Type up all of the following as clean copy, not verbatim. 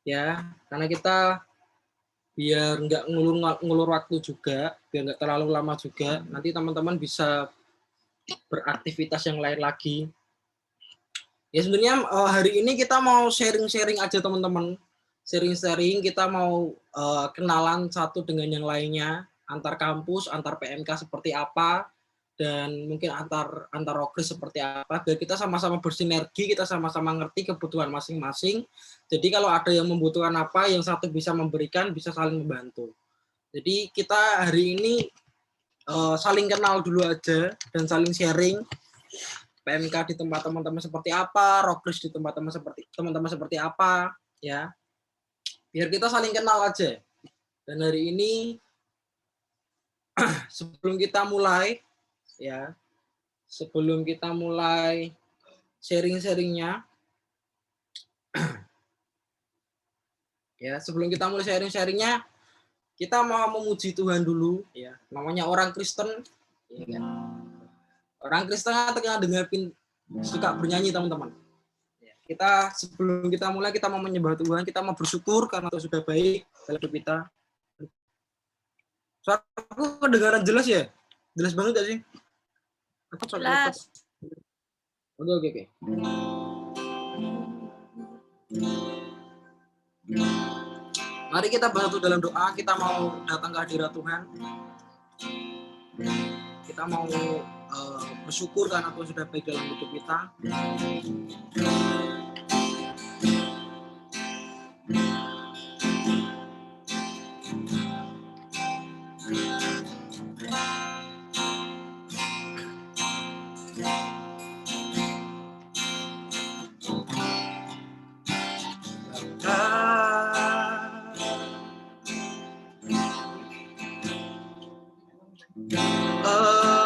ya, karena kita biar nggak ngulur waktu juga, biar nggak terlalu lama juga. Nanti teman-teman bisa beraktivitas yang lain lagi. Ya sebenarnya hari ini kita mau sharing-sharing aja teman-teman. Sharing-sharing, kita mau kenalan satu dengan yang lainnya, antar kampus, antar PMK seperti apa, dan mungkin antar rokris seperti apa, biar kita sama-sama bersinergi, kita sama-sama ngerti kebutuhan masing-masing. Jadi kalau ada yang membutuhkan apa, yang satu bisa memberikan, bisa saling membantu. Jadi kita hari ini saling kenal dulu aja dan saling sharing. PMK di tempat teman-teman seperti apa, rokris di tempat teman-teman seperti apa, ya. Biar kita saling kenal aja. Dan hari ini sebelum kita mulai, ya, sebelum kita mulai sharing-sharingnya, ya, sebelum kita mulai sharing-sharingnya, kita mau memuji Tuhan dulu, ya. Namanya orang Kristen, ya kan? Orang Kristen terkenal dengan suka bernyanyi, teman-teman. Kita sebelum kita mulai, kita mau menyembah Tuhan, kita mau bersyukur karena Tuhan sudah baik dalam hidup kita. Suaraku kedengaran jelas ya? Jelas banget gak sih? Jelas. Oke. Mari kita bantu dalam doa, kita mau datang ke hadirat Tuhan. Kita mau bersyukur karena Tuhan sudah baik dalam hidup kita.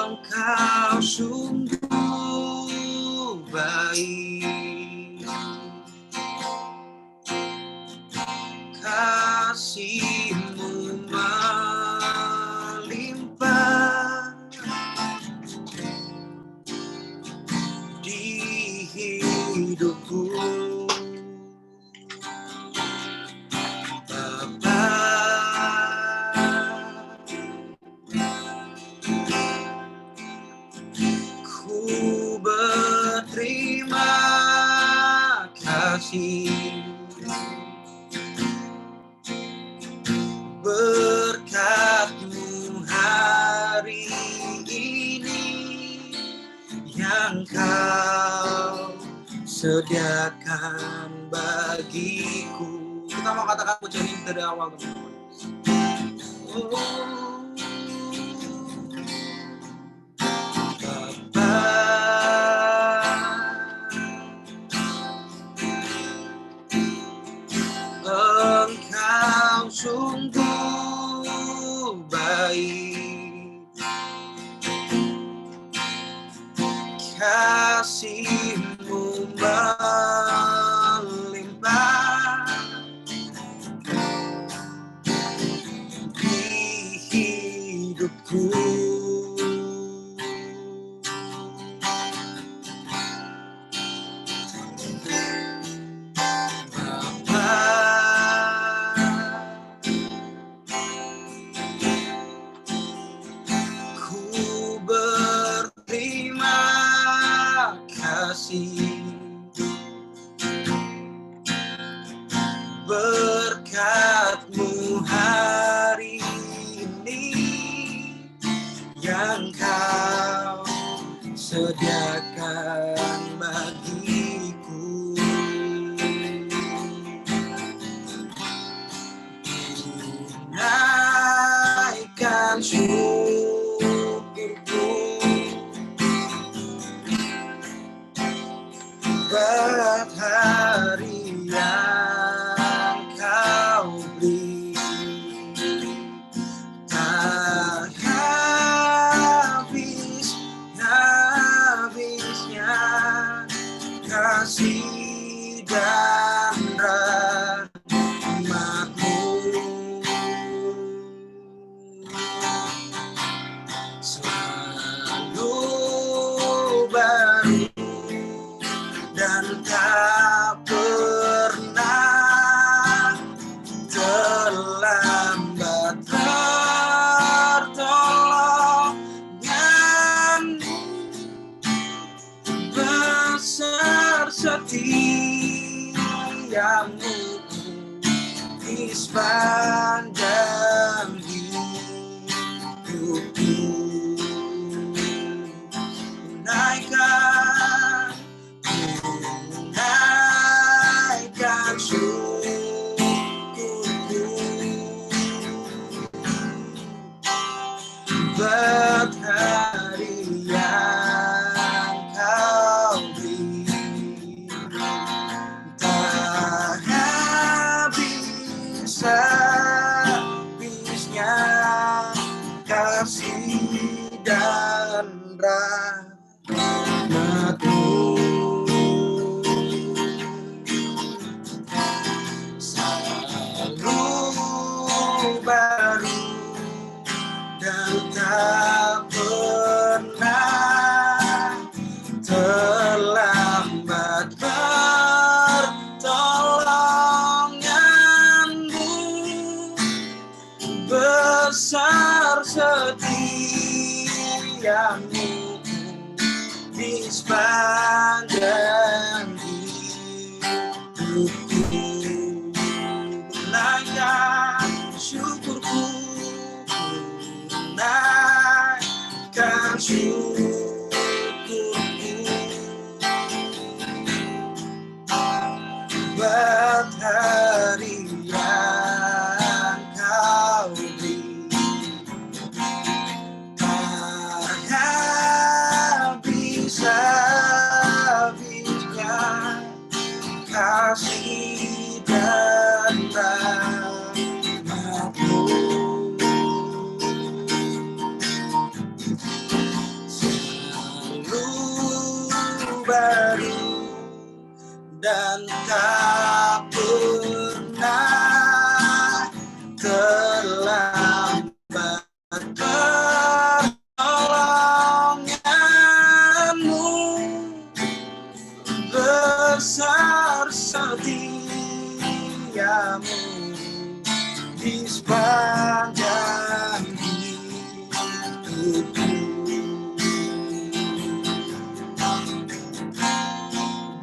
Engkau sungguh baik, kasih-Mu melimpah di hidupku. Berkat-Mu hari ini yang Kau sediakan bagiku. Kita mau katakan pujian ini dari awal, teman-teman. Engkau sungguh baik, kasih-Mu melimpah di hidupku. Berkat-Mu hari ini yang Kau sediakan bagiku. Naikkan syukurku buat hari yang Kau beri. Tak habis-habisnya kasih dan rahmat-Mu. setiamu di sepanjang hidupku. Naikkan syukurku buat hari yang kau beri. Tak habis-habisnya kasih dan rahmat-Mu. Selalu baru dan tak pernah terlambat pertolongan-Mu. Besar setiamu di sepanjang hidupku. Naikkan syukurku, naikkan syukurku buat hari yang kau beri. Tak habis-habisnya kasih dan rahmat-Mu. Selalu baru dan tak pernah terlambat pertolongan-Mu. Besar setiamu di sepanjang hidupku.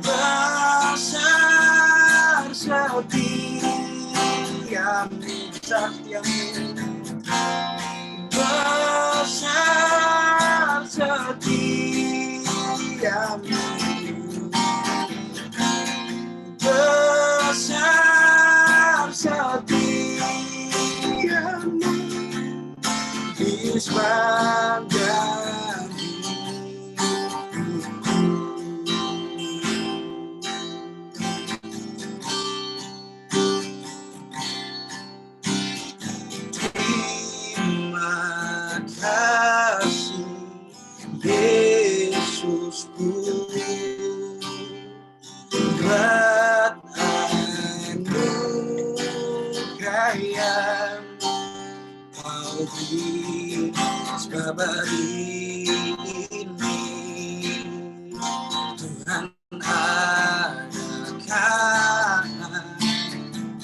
Besar setiamu, besar setiamu, besar setiamu di sepanjang hidupku. Terima kasih Yesusku buat anugerah yang Kau beri sabari ini. Tuhan adakan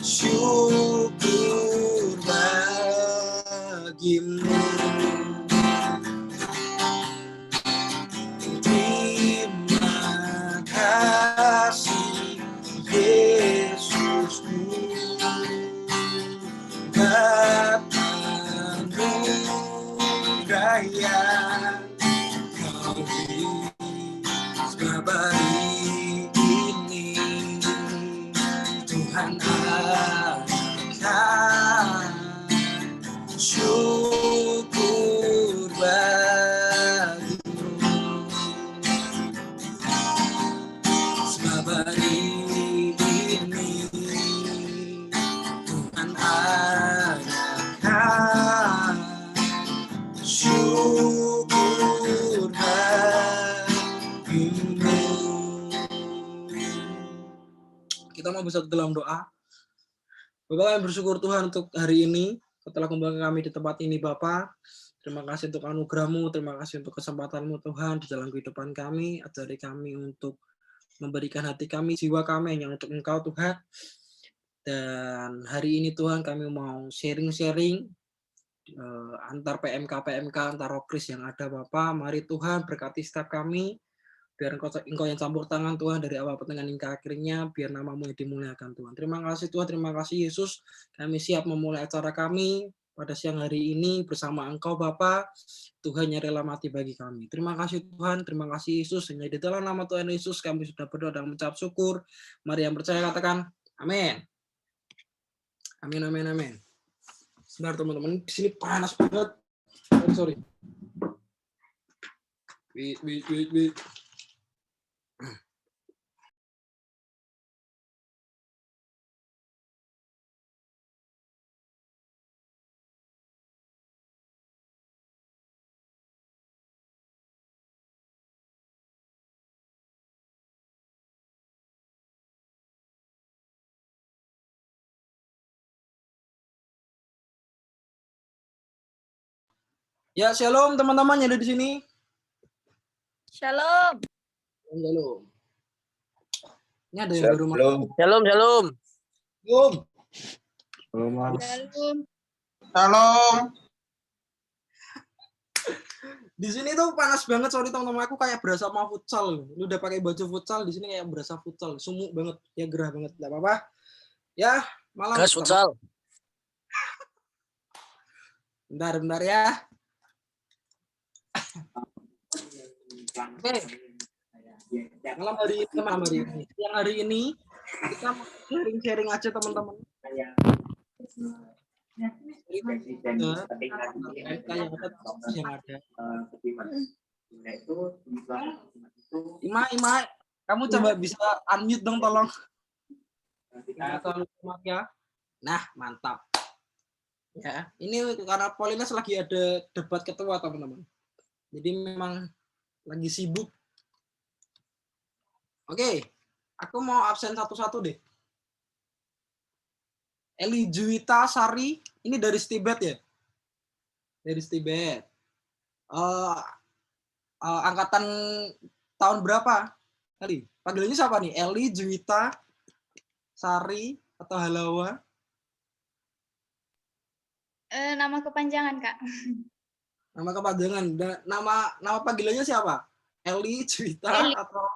syukur bagimu. Terima kasih Yesusku buat anugerah yang Kau beri sabari ini. Tuhan akan syukur bagimu. Sabari ini Tuhan akan syukur bagimu. Kita mau bersatu dalam doa. Bapak, kami bersyukur Tuhan untuk hari ini, setelah kembali kami di tempat ini Bapak. Terima kasih untuk anugerah-Mu, terima kasih untuk kesempatan-Mu Tuhan di dalam kehidupan kami, ajari kami untuk memberikan hati kami, jiwa kami hanya untuk Engkau Tuhan. Dan hari ini Tuhan kami mau sharing-sharing antar PMK, antar Rokris yang ada Bapak. Mari Tuhan berkati setiap kami Biar Engkau yang campur tangan Tuhan dari awal pertengahan hingga akhirnya, biar nama-Mu yang dimuliakan Tuhan. Terima kasih Tuhan, terima kasih Yesus. Kami siap memulai acara kami pada siang hari ini bersama Engkau Bapa. Tuhan yang rela mati bagi kami. Terima kasih Tuhan, terima kasih Yesus. Hanya di dalam nama Tuhan Yesus kami sudah berdoa dan mengucap syukur. Mari yang percaya katakan amin. Amin, amin, amin. Sebentar teman-teman, di sini panas banget. Sorry. Wait. Ya, shalom teman-teman yang ada di sini. Shalom. Shalom. Ini ada yang baru masuk. Shalom. Shalom. Shalom. Shalom. Di sini tuh panas banget, sorry teman-teman, aku kayak berasa mau futsal. Lu udah pakai baju futsal, di sini kayak berasa futsal, sumuk banget, ya gerah banget, enggak apa-apa. Ya, malam. Gas futsal. Bentar ya. Oke. Malam hari ini. Yang hari ini kita mau sharing aja teman-teman. Yang ada. Ima, kamu coba bisa unmute dong tolong. Ya. Nah, mantap. Ya, ini karena Polines lagi ada debat ketua teman-teman. Jadi memang lagi sibuk. Oke, aku mau absen satu-satu deh. Eli Juwita Sari, ini dari Stibet ya? Dari Stibet. Angkatan tahun berapa? Eli, panggilannya siapa nih? Eli Juwita Sari atau Halawa? Nama kepanjangan, Kak. Nama kepanjangan. Nama panggilannya siapa? Eli Juwita Eli. atau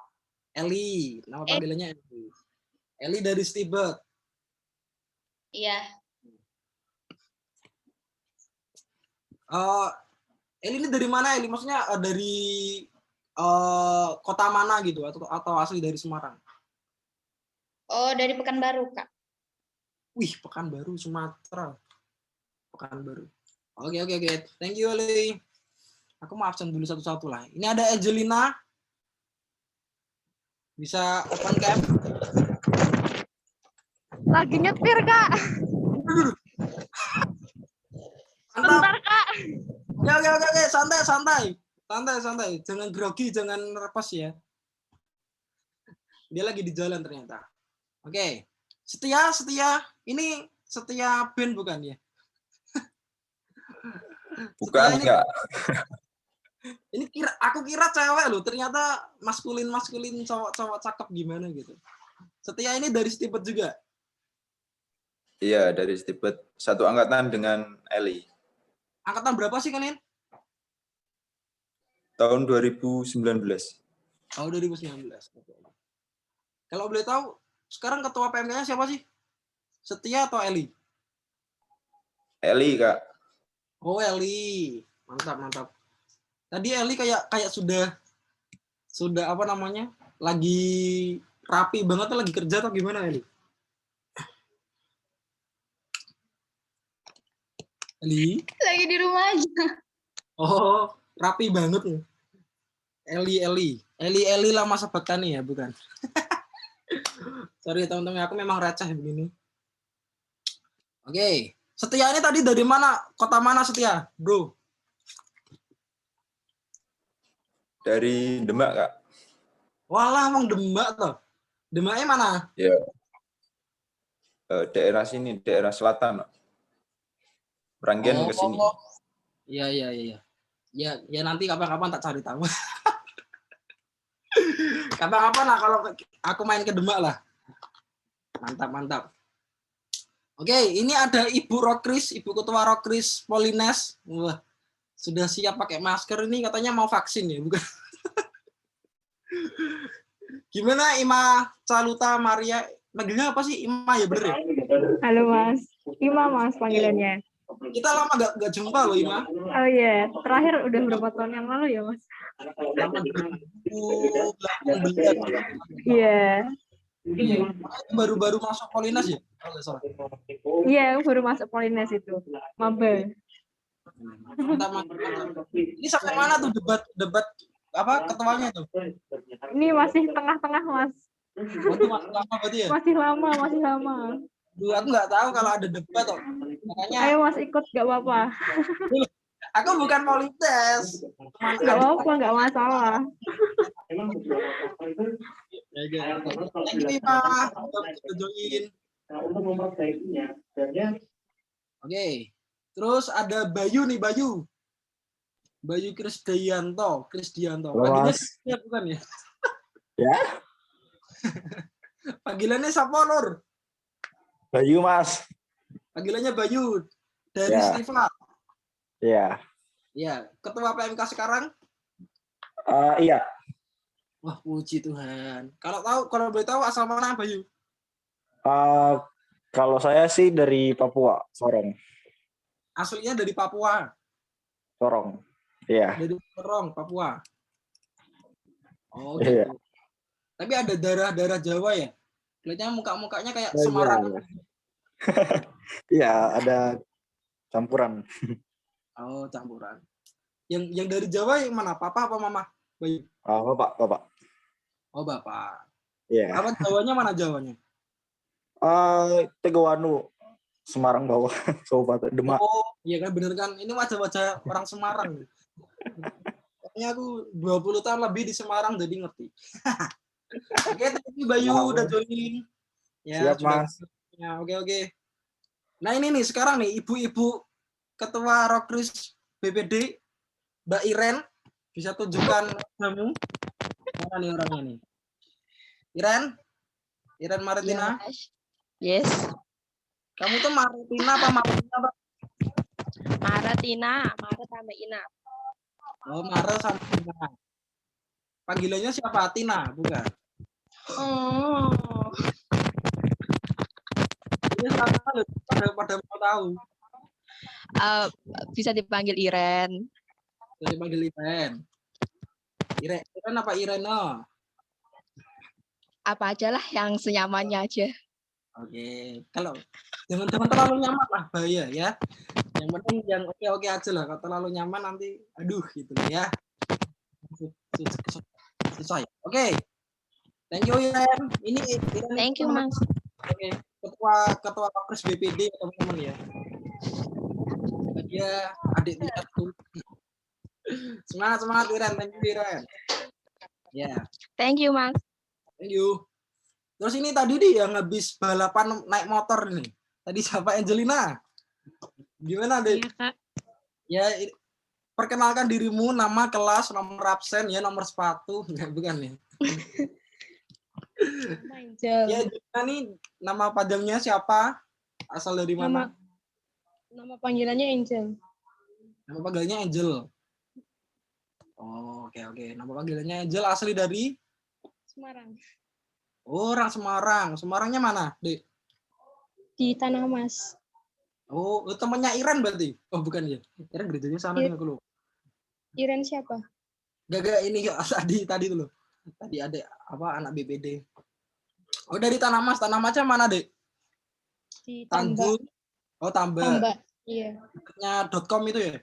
Eli? Nama panggilannya Eli. Eli dari Stibet. Iya. Eli ini dari mana Eli? Maksudnya dari kota mana gitu atau asli dari Semarang? Oh, dari Pekanbaru, Kak. Wih, Pekanbaru, Sumatera. Pekanbaru. Oke. Thank you Eli. Aku mau absen dulu satu-satu lah. Ini ada Angelina. Bisa open cam. Lagi nyetir, Kak. Bentar, Kak. Oke. Santai. Jangan grogi, jangan nervous ya. Dia lagi di jalan ternyata. Oke. Setia. Ini Setia band bukan ya? Bukan, enggak. Ini aku kira cewek loh, ternyata maskulin cowok cakep gimana gitu. Setia ini dari Stibet juga. Iya, dari Stibet. Satu angkatan dengan Eli. Angkatan berapa sih kalian? Tahun 2019. Oh, 2019. Kalau boleh tahu, sekarang ketua PMK-nya siapa sih? Setia atau Eli? Eli, Kak. Oh, Eli. Mantap. Tadi Eli kayak sudah apa namanya? Lagi rapi banget atau lagi kerja atau gimana Eli? Eli? Lagi di rumah aja. Oh, rapi banget nih. Eli lama sahabat Tani ya, bukan? Sorry teman-teman, aku memang receh begini. Oke. Setia ini tadi dari mana? Kota mana Setia, bro? Dari Demak, Kak. Walah, emang Demak toh. Demaknya mana? Ya. Daerah sini, daerah selatan. Ranggen ke sini. Iya. Ya nanti kapan-kapan tak cari tahu. Kapan-kapan lah kalau aku main ke Demak lah. Mantap. Oke, ini ada Ibu Rokris, Ibu Ketua Rokris Polines. Wah, sudah siap pakai masker ini, katanya mau vaksin ya, bukan? Gimana Ima Caluta Maria? Manggilnya apa sih? Ima ya bener ya? Halo Mas. Ima Mas panggilannya. Kita lama gak jumpa loh Ima. Oh iya, terakhir udah berapa tahun yang lalu ya Mas? Lama 2018. Iya. Baru-baru masuk Polinas ya? Kalau nggak salah. Iya, baru masuk Polines itu. Maba. Mantap, mantap. Ini sampai mana tuh debat apa ketuanya tuh? Ini masih tengah-tengah Mas. Waktu masih lama berarti ya? Masih lama. Duh, aku nggak tahu kalau ada debat tuh. Makanya Ayo Mas ikut, gak apa-apa. aku bukan polites. Gak apa-apa, gak masalah. Thank you Ima udah join. Oke. Terus ada Bayu nih, Bayu Krisdianto. Halo, Panggilannya Mas. siapa bukan ya? Ya, Panggilannya siapa, Lur? Bayu Mas. Panggilannya Bayu dari Ya. Stiva. Iya. Ya, ketua PMK sekarang. Iya. Wah, puji Tuhan. Kalau boleh tahu asal mana Bayu? Kalau saya sih dari Papua, Sorong. Aslinya dari Papua, Sorong. Iya. dari Sorong, Papua. Oh, Iya. gitu. Tapi ada darah Jawa ya? Kelihatannya muka-mukanya kayak Iya, Semarang. iya. Iya, ada campuran. Oh, campuran. Yang dari Jawa yang mana? Papa apa mama? Bayu. Bapak. Oh, Bapak. Iya. Apa Jawanya mana Jawanya? Tegawanu, Semarang bawah, Kabupaten Demak. Oh, iya kan bener kan. Ini wajah-wajah orang Semarang. Kayaknya aku 20 tahun lebih di Semarang jadi ngerti. Oke, thank you Bayu udah join. Ya, Siap, Mas. Ya, oke. Nah, ini nih sekarang nih ibu-ibu ketua Rokris BPD Mbak Iren bisa tunjukkan kamu. Mana nih orangnya nih? Iren Maritina. Yes, Kamu tuh Maritina apa Maritina? Maratina, Maret sama Ina. Oh, Maret sama Tina. Panggilannya siapa? Tina, bukan? Oh, Ini sama loh, pada mau tahu. bisa dipanggil Iren. Jadi panggil Iren. Iren apa Ireno? Apa aja lah yang senyamannya aja. Oke, kalau jangan terlalu nyaman lah bahaya ya. Yang penting yang oke aja lah. Kalau terlalu nyaman nanti aduh gitu ya. Susah ya. Oke. Thank you Iren. Ini Iren. Thank you, Mas. Oke. Ketua Kongres BPD teman-teman ya. Dia adik tingkatku. Semangat Iren. Thank you Iren. Ya. Thank you, Mas. Thank you. Terus ini tadi nih yang habis balapan naik motor nih. Tadi siapa Angelina? Gimana deh? Iya, Kak. Ya, perkenalkan dirimu, nama, kelas, nomor absen, ya nomor sepatu, bukan ya? Angel. Ya, gimana nih nama panjangnya siapa? Asal dari mana? Nama panggilannya Angel. Nama panggilannya Angel. Oh, oke. Nama panggilannya Angel asli dari Semarang. Oh, orang Semarang. Semarangnya mana, Dek? Di Tanah Mas. Oh, temannya Iren berarti? Oh, bukan ya. Iren gerejanya sana nih aku lupa. Iren siapa? Gak ini tadi tuh loh. Tadi ada apa anak BPD. Oh, dari Tanah Mas. Tanah Masnya mana, Dek? Di Tambak. Tanjung. Oh, Tambak. Tambak. Iya. .com itu ya?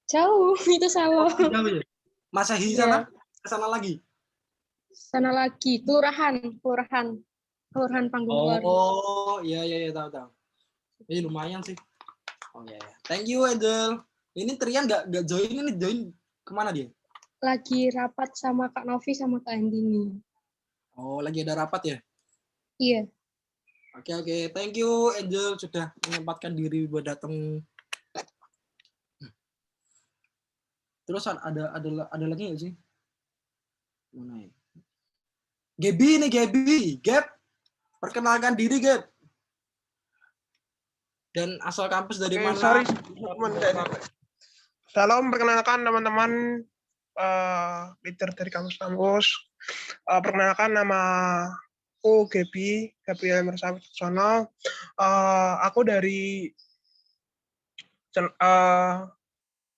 Jauh, itu salah. Jauh ya? Masehi Iya. sana? Kesana lagi? Sana lagi, kelurahan Panggung Lor. Oh, iya tahu. Lumayan sih. Oh iya. Thank you Angel. Ini Trian nggak join, ini join kemana dia? Lagi rapat sama Kak Novi sama Kak Andini. Oh, lagi ada rapat ya? Iya. Oke. Thank you Angel sudah menyempatkan diri buat datang. Terus ada lagi nggak sih? Mana ya? Gaby. Gap. Perkenalkan diri, Gap. Dan asal kampus dari mana? Sorry, Shalom, perkenalkan teman-teman. leader dari kampus-kampus. Perkenalkan, nama aku Gabriel Emerson Wicaksono. Aku dari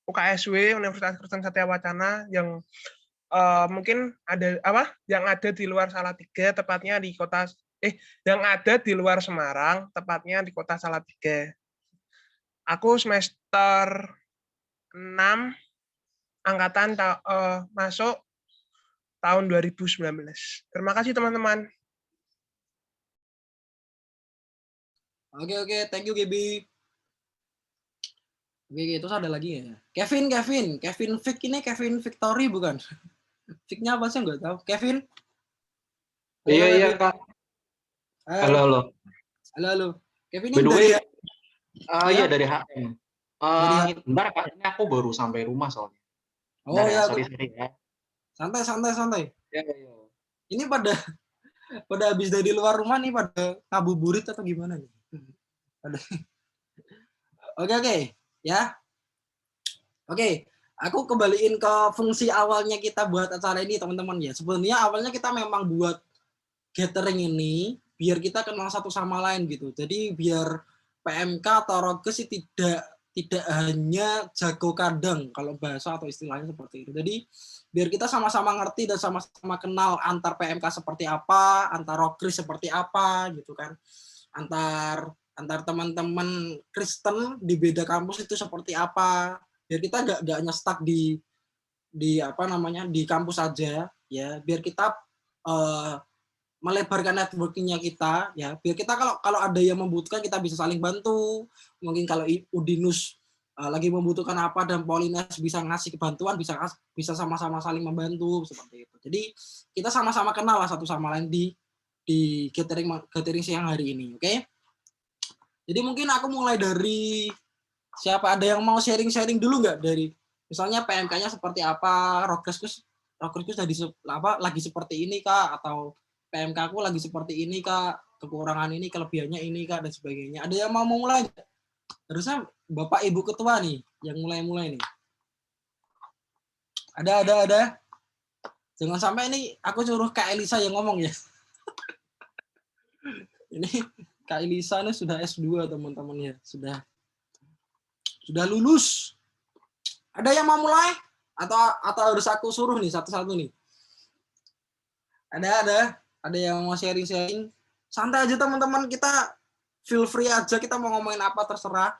UKSW Universitas Kristen Satya Wacana yang mungkin yang ada di luar Salatiga, tepatnya di kota yang ada di luar Semarang, tepatnya di kota Salatiga. Aku semester 6 angkatan masuk tahun 2019. Terima kasih teman-teman. Oke, thank you Gibi. Oke, terus ada lagi ya. Kevin Vic ini Kevin Victory bukan? Vic-nya apa sih nggak tahu. Kevin? Iya Kak. Halo. Kevin By ini the way, dari iya dari HM. Bentar Kak, ini aku baru sampai rumah soalnya. Oh ya, sorry ya. Santai. Ya. Ini pada habis dari luar rumah nih pada ngabuburit atau gimana nih? Oke, ya. Oke, aku kembaliin ke fungsi awalnya kita buat acara ini teman-teman ya. Sebenarnya awalnya kita memang buat gathering ini biar kita kenal satu sama lain gitu. Jadi biar PMK atau Rokes tidak hanya jago kadang kalau bahasa atau istilahnya seperti itu. Jadi biar kita sama-sama ngerti dan sama-sama kenal antar PMK seperti apa, antar Rokris seperti apa gitu kan. Antar teman-teman Kristen di beda kampus itu seperti apa. Biar kita nggak hanya stuck di di kampus aja ya. Biar kita melebarkan networking-nya kita ya, biar kita kalau ada yang membutuhkan kita bisa saling bantu. Mungkin kalau Udinus lagi membutuhkan apa dan Polines bisa ngasih bantuan, bisa sama-sama saling membantu seperti itu. Jadi kita sama-sama kenal lah satu sama lain di gathering siang hari ini, oke? Jadi mungkin aku mulai dari siapa, ada yang mau sharing dulu nggak dari misalnya PMK-nya seperti apa, Rokeskus lagi seperti ini Kak, atau PMK aku lagi seperti ini Kak, kekurangan ini, kelebihannya ini Kak, dan sebagainya. Ada yang mau mulai? Harusnya Bapak Ibu Ketua nih yang mulai nih. Ada. Jangan sampai ini aku suruh Kak Elisa yang ngomong ya. Ini Kak Elisa ini sudah S2 teman-teman ya, sudah lulus. Ada yang mau mulai? Atau harus aku suruh nih satu-satu nih? Ada yang mau sharing? Santai aja teman-teman, kita feel free aja, kita mau ngomongin apa terserah.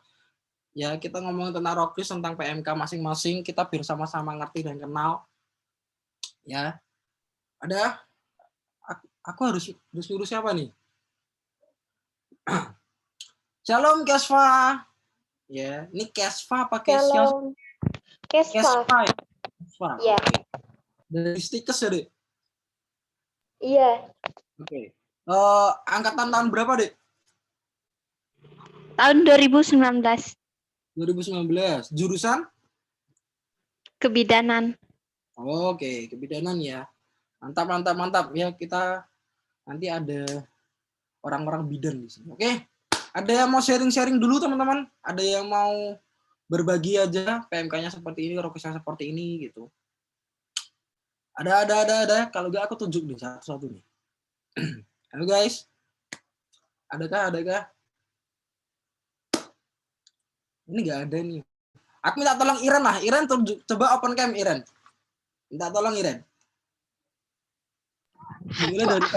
Ya, kita ngomongin tentang Rokris, tentang PMK masing-masing, kita biar sama-sama ngerti dan kenal. Ya. Ada? Aku harus nyuruh siapa nih? Shalom Kesva. Ya, ini Kesva apa Kesva? Shalom. Kesva. Iya. Dari Stikes ya, Dek? Iya. Oke. Angkatan tahun berapa, Dek? Tahun 2019. 2019. Jurusan? Kebidanan. Oke, kebidanan ya. Mantap. Ya, kita nanti ada orang-orang bidan di sini. Oke. Ada yang mau sharing dulu, teman-teman? Ada yang mau berbagi aja PMK-nya seperti ini, Rokesnya seperti ini gitu. Ada. Kalau enggak aku tunjuk nih satu-satu nih. Halo guys. Adakah? Ini enggak ada nih. Aku minta tolong Iren lah. Iren coba open cam Iren. Minta tolong Iren. Mulai dari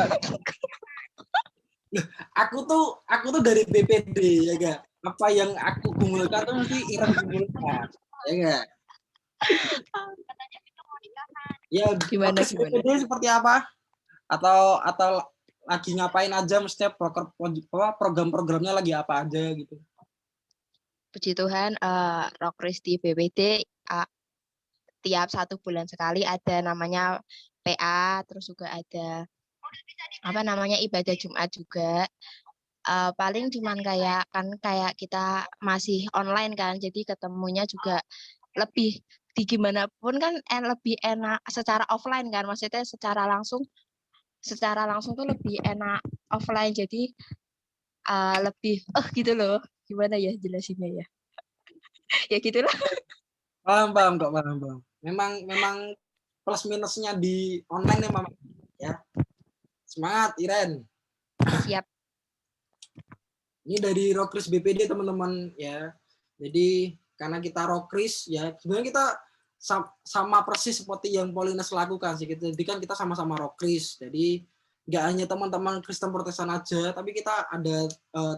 aku tuh dari BPD ya enggak. Apa yang aku kumpulkan tuh mesti Iren kumpulkan. Ya enggak? Ya, Gimana? BPD seperti apa? Atau lagi ngapain aja, mestinya program-programnya lagi apa aja gitu. Puji Tuhan, Rokris di BPD tiap 1 bulan sekali ada namanya PA, terus juga ada ibadah Jumat juga. Paling cuman kayak kita masih online kan, jadi ketemunya juga lebih di gimana pun kan lebih enak secara offline kan, maksudnya secara langsung tuh lebih enak offline, jadi lebih gitu loh, gimana ya jelasinnya ya. Ya gitulah. Paham kok, paham. Memang plus minusnya di online ya Mama. Ya. Semangat Iren. Siap. Ini dari Rokris BPD teman-teman ya. Jadi karena kita Rokris ya, sebenarnya kita sama persis seperti yang Polines lakukan sih. Jadi kan kita sama-sama Rokris. Jadi nggak hanya teman-teman Kristen Protestan aja, tapi kita ada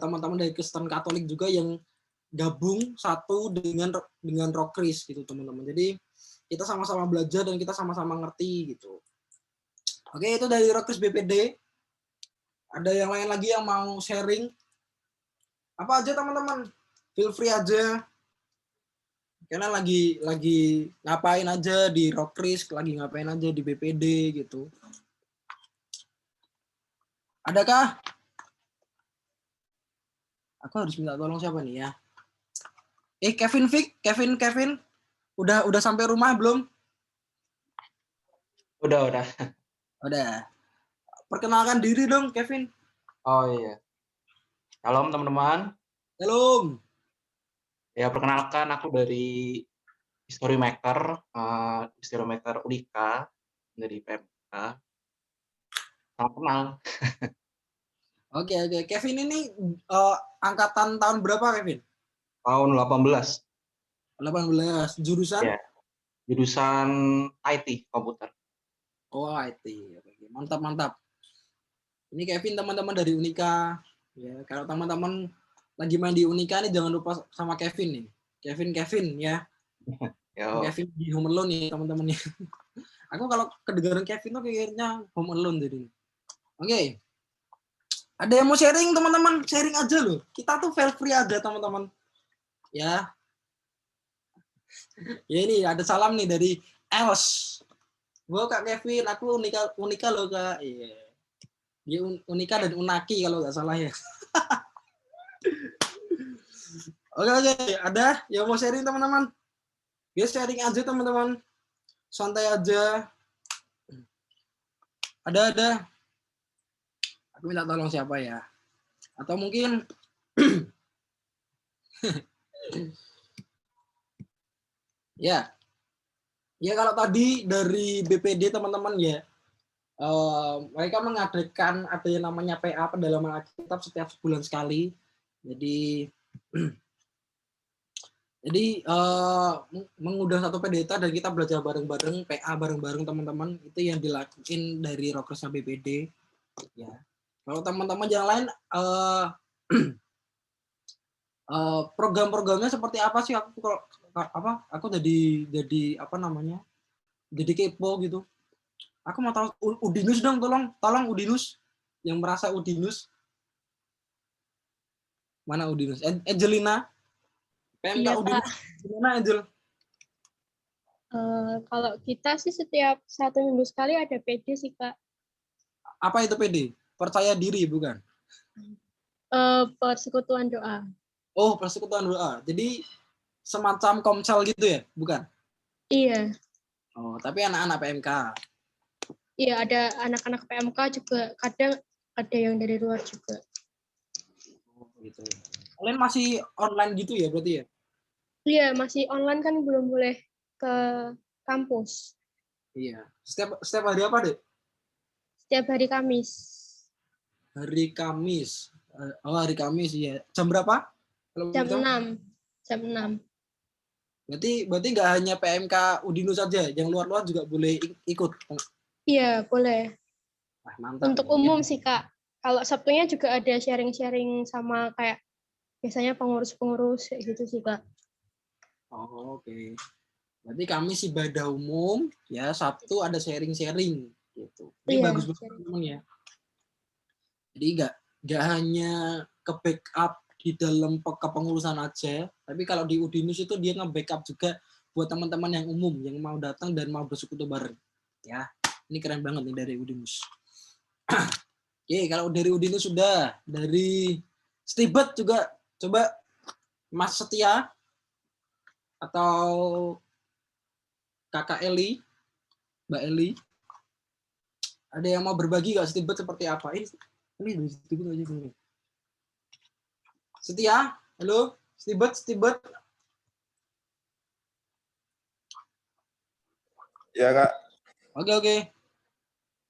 teman-teman dari Kristen Katolik juga yang gabung satu dengan Rokris gitu teman-teman. Jadi kita sama-sama belajar dan kita sama-sama ngerti gitu. Oke, itu dari Rokris BPD. Ada yang lain lagi yang mau sharing? Apa aja teman-teman? Feel free aja. Karena lagi ngapain aja di Rokris, lagi ngapain aja di BPD gitu. Adakah? Aku harus minta tolong siapa nih ya? Kevin Vic, Kevin, udah sampai rumah belum? Udah. Udah. Perkenalkan diri dong, Kevin. Oh iya. Shalom teman-teman. Halo. Ya perkenalkan aku dari History Maker Unika dari PMK. Salam kenal. Oke. Kevin ini angkatan tahun berapa, Kevin? Tahun 18. 18. Jurusan? Ya. Jurusan IT komputer. Oh, IT. Oke. Mantap. Ini Kevin teman-teman dari Unika. Ya, kalau teman-teman lagi main di Unika nih jangan lupa sama Kevin nih. Kevin ya. Yo. Kevin di Home Alone nih teman-teman nih. Aku kalau kedengaran Kevin tuh kayaknya Home Alone jadi. Oke. Ada yang mau sharing teman-teman? Sharing aja loh. Kita tuh feel free aja teman-teman. Ya. Ya ini ada salam nih dari Els. Gue Kak Kevin, aku Unika loh Kak. Iya. Dia Unika dan Unaki kalau nggak salah ya. Oke. Ada yang mau sharing teman-teman? Ya sharing aja teman-teman. Santai aja. Ada. Aku minta tolong siapa ya? Atau mungkin ya kalau tadi dari BPD teman-teman ya, mereka mengadakan ada yang namanya PA pendalaman Alkitab setiap sebulan sekali. Jadi mengundang satu pendeta dan kita belajar bareng-bareng, PA bareng-bareng teman-teman. Itu yang dilakuin dari Rokrisnya BPD. Ya. Kalau teman-teman yang lain program-programnya seperti apa sih? Aku jadi apa namanya? Jadi kepo gitu. Aku mau tahu Udinus dong, tolong Udinus yang merasa Udinus. Mana Udinus? Angelina. PMK Iya, Udinus. Gimana Angel? Kalau kita sih setiap 1 minggu sekali ada PD sih Kak. Apa itu PD? Percaya diri bukan? Persekutuan doa. Oh, persekutuan doa. Jadi semacam komsel gitu ya, bukan? Iya. Oh, tapi anak-anak PMK. Iya, ada anak-anak PMK juga, kadang ada yang dari luar juga. Oh, gitu. Kalian masih online gitu ya berarti ya? Iya, masih online kan belum boleh ke kampus. Iya. Setiap hari apa, Dek? Setiap hari Kamis. Hari Kamis. Oh, hari Kamis ya. Jam berapa? Jam 6. Jam 6. Berarti nggak hanya PMK Udinus saja, yang luar-luar juga boleh ikut. Iya, boleh. Wah, mantap. Untuk umum sih, Kak. Kalau Sabtunya juga ada sharing-sharing sama kayak biasanya pengurus-pengurus gitu sih, Kak. Oh, oke. Berarti Kamis ibadah umum, ya Sabtu ada sharing-sharing gitu. Ini Iya, bagus banget teman ya. Jadi nggak hanya ke backup di dalam kepengurusan aja, tapi kalau di Udinus itu dia nge-backup juga buat teman-teman yang umum yang mau datang dan mau bersekutu bareng. Ya, ini keren banget nih dari Udinus. Oke, kalau dari Udinus sudah, dari Stibet juga coba Mas Setia atau Kakak Eli, Mbak Eli, ada yang mau berbagi nggak Stibet seperti apa? Ini dari Stibet aja dulu. Setia, halo, Stibet. Ya Kak. Oke, oke.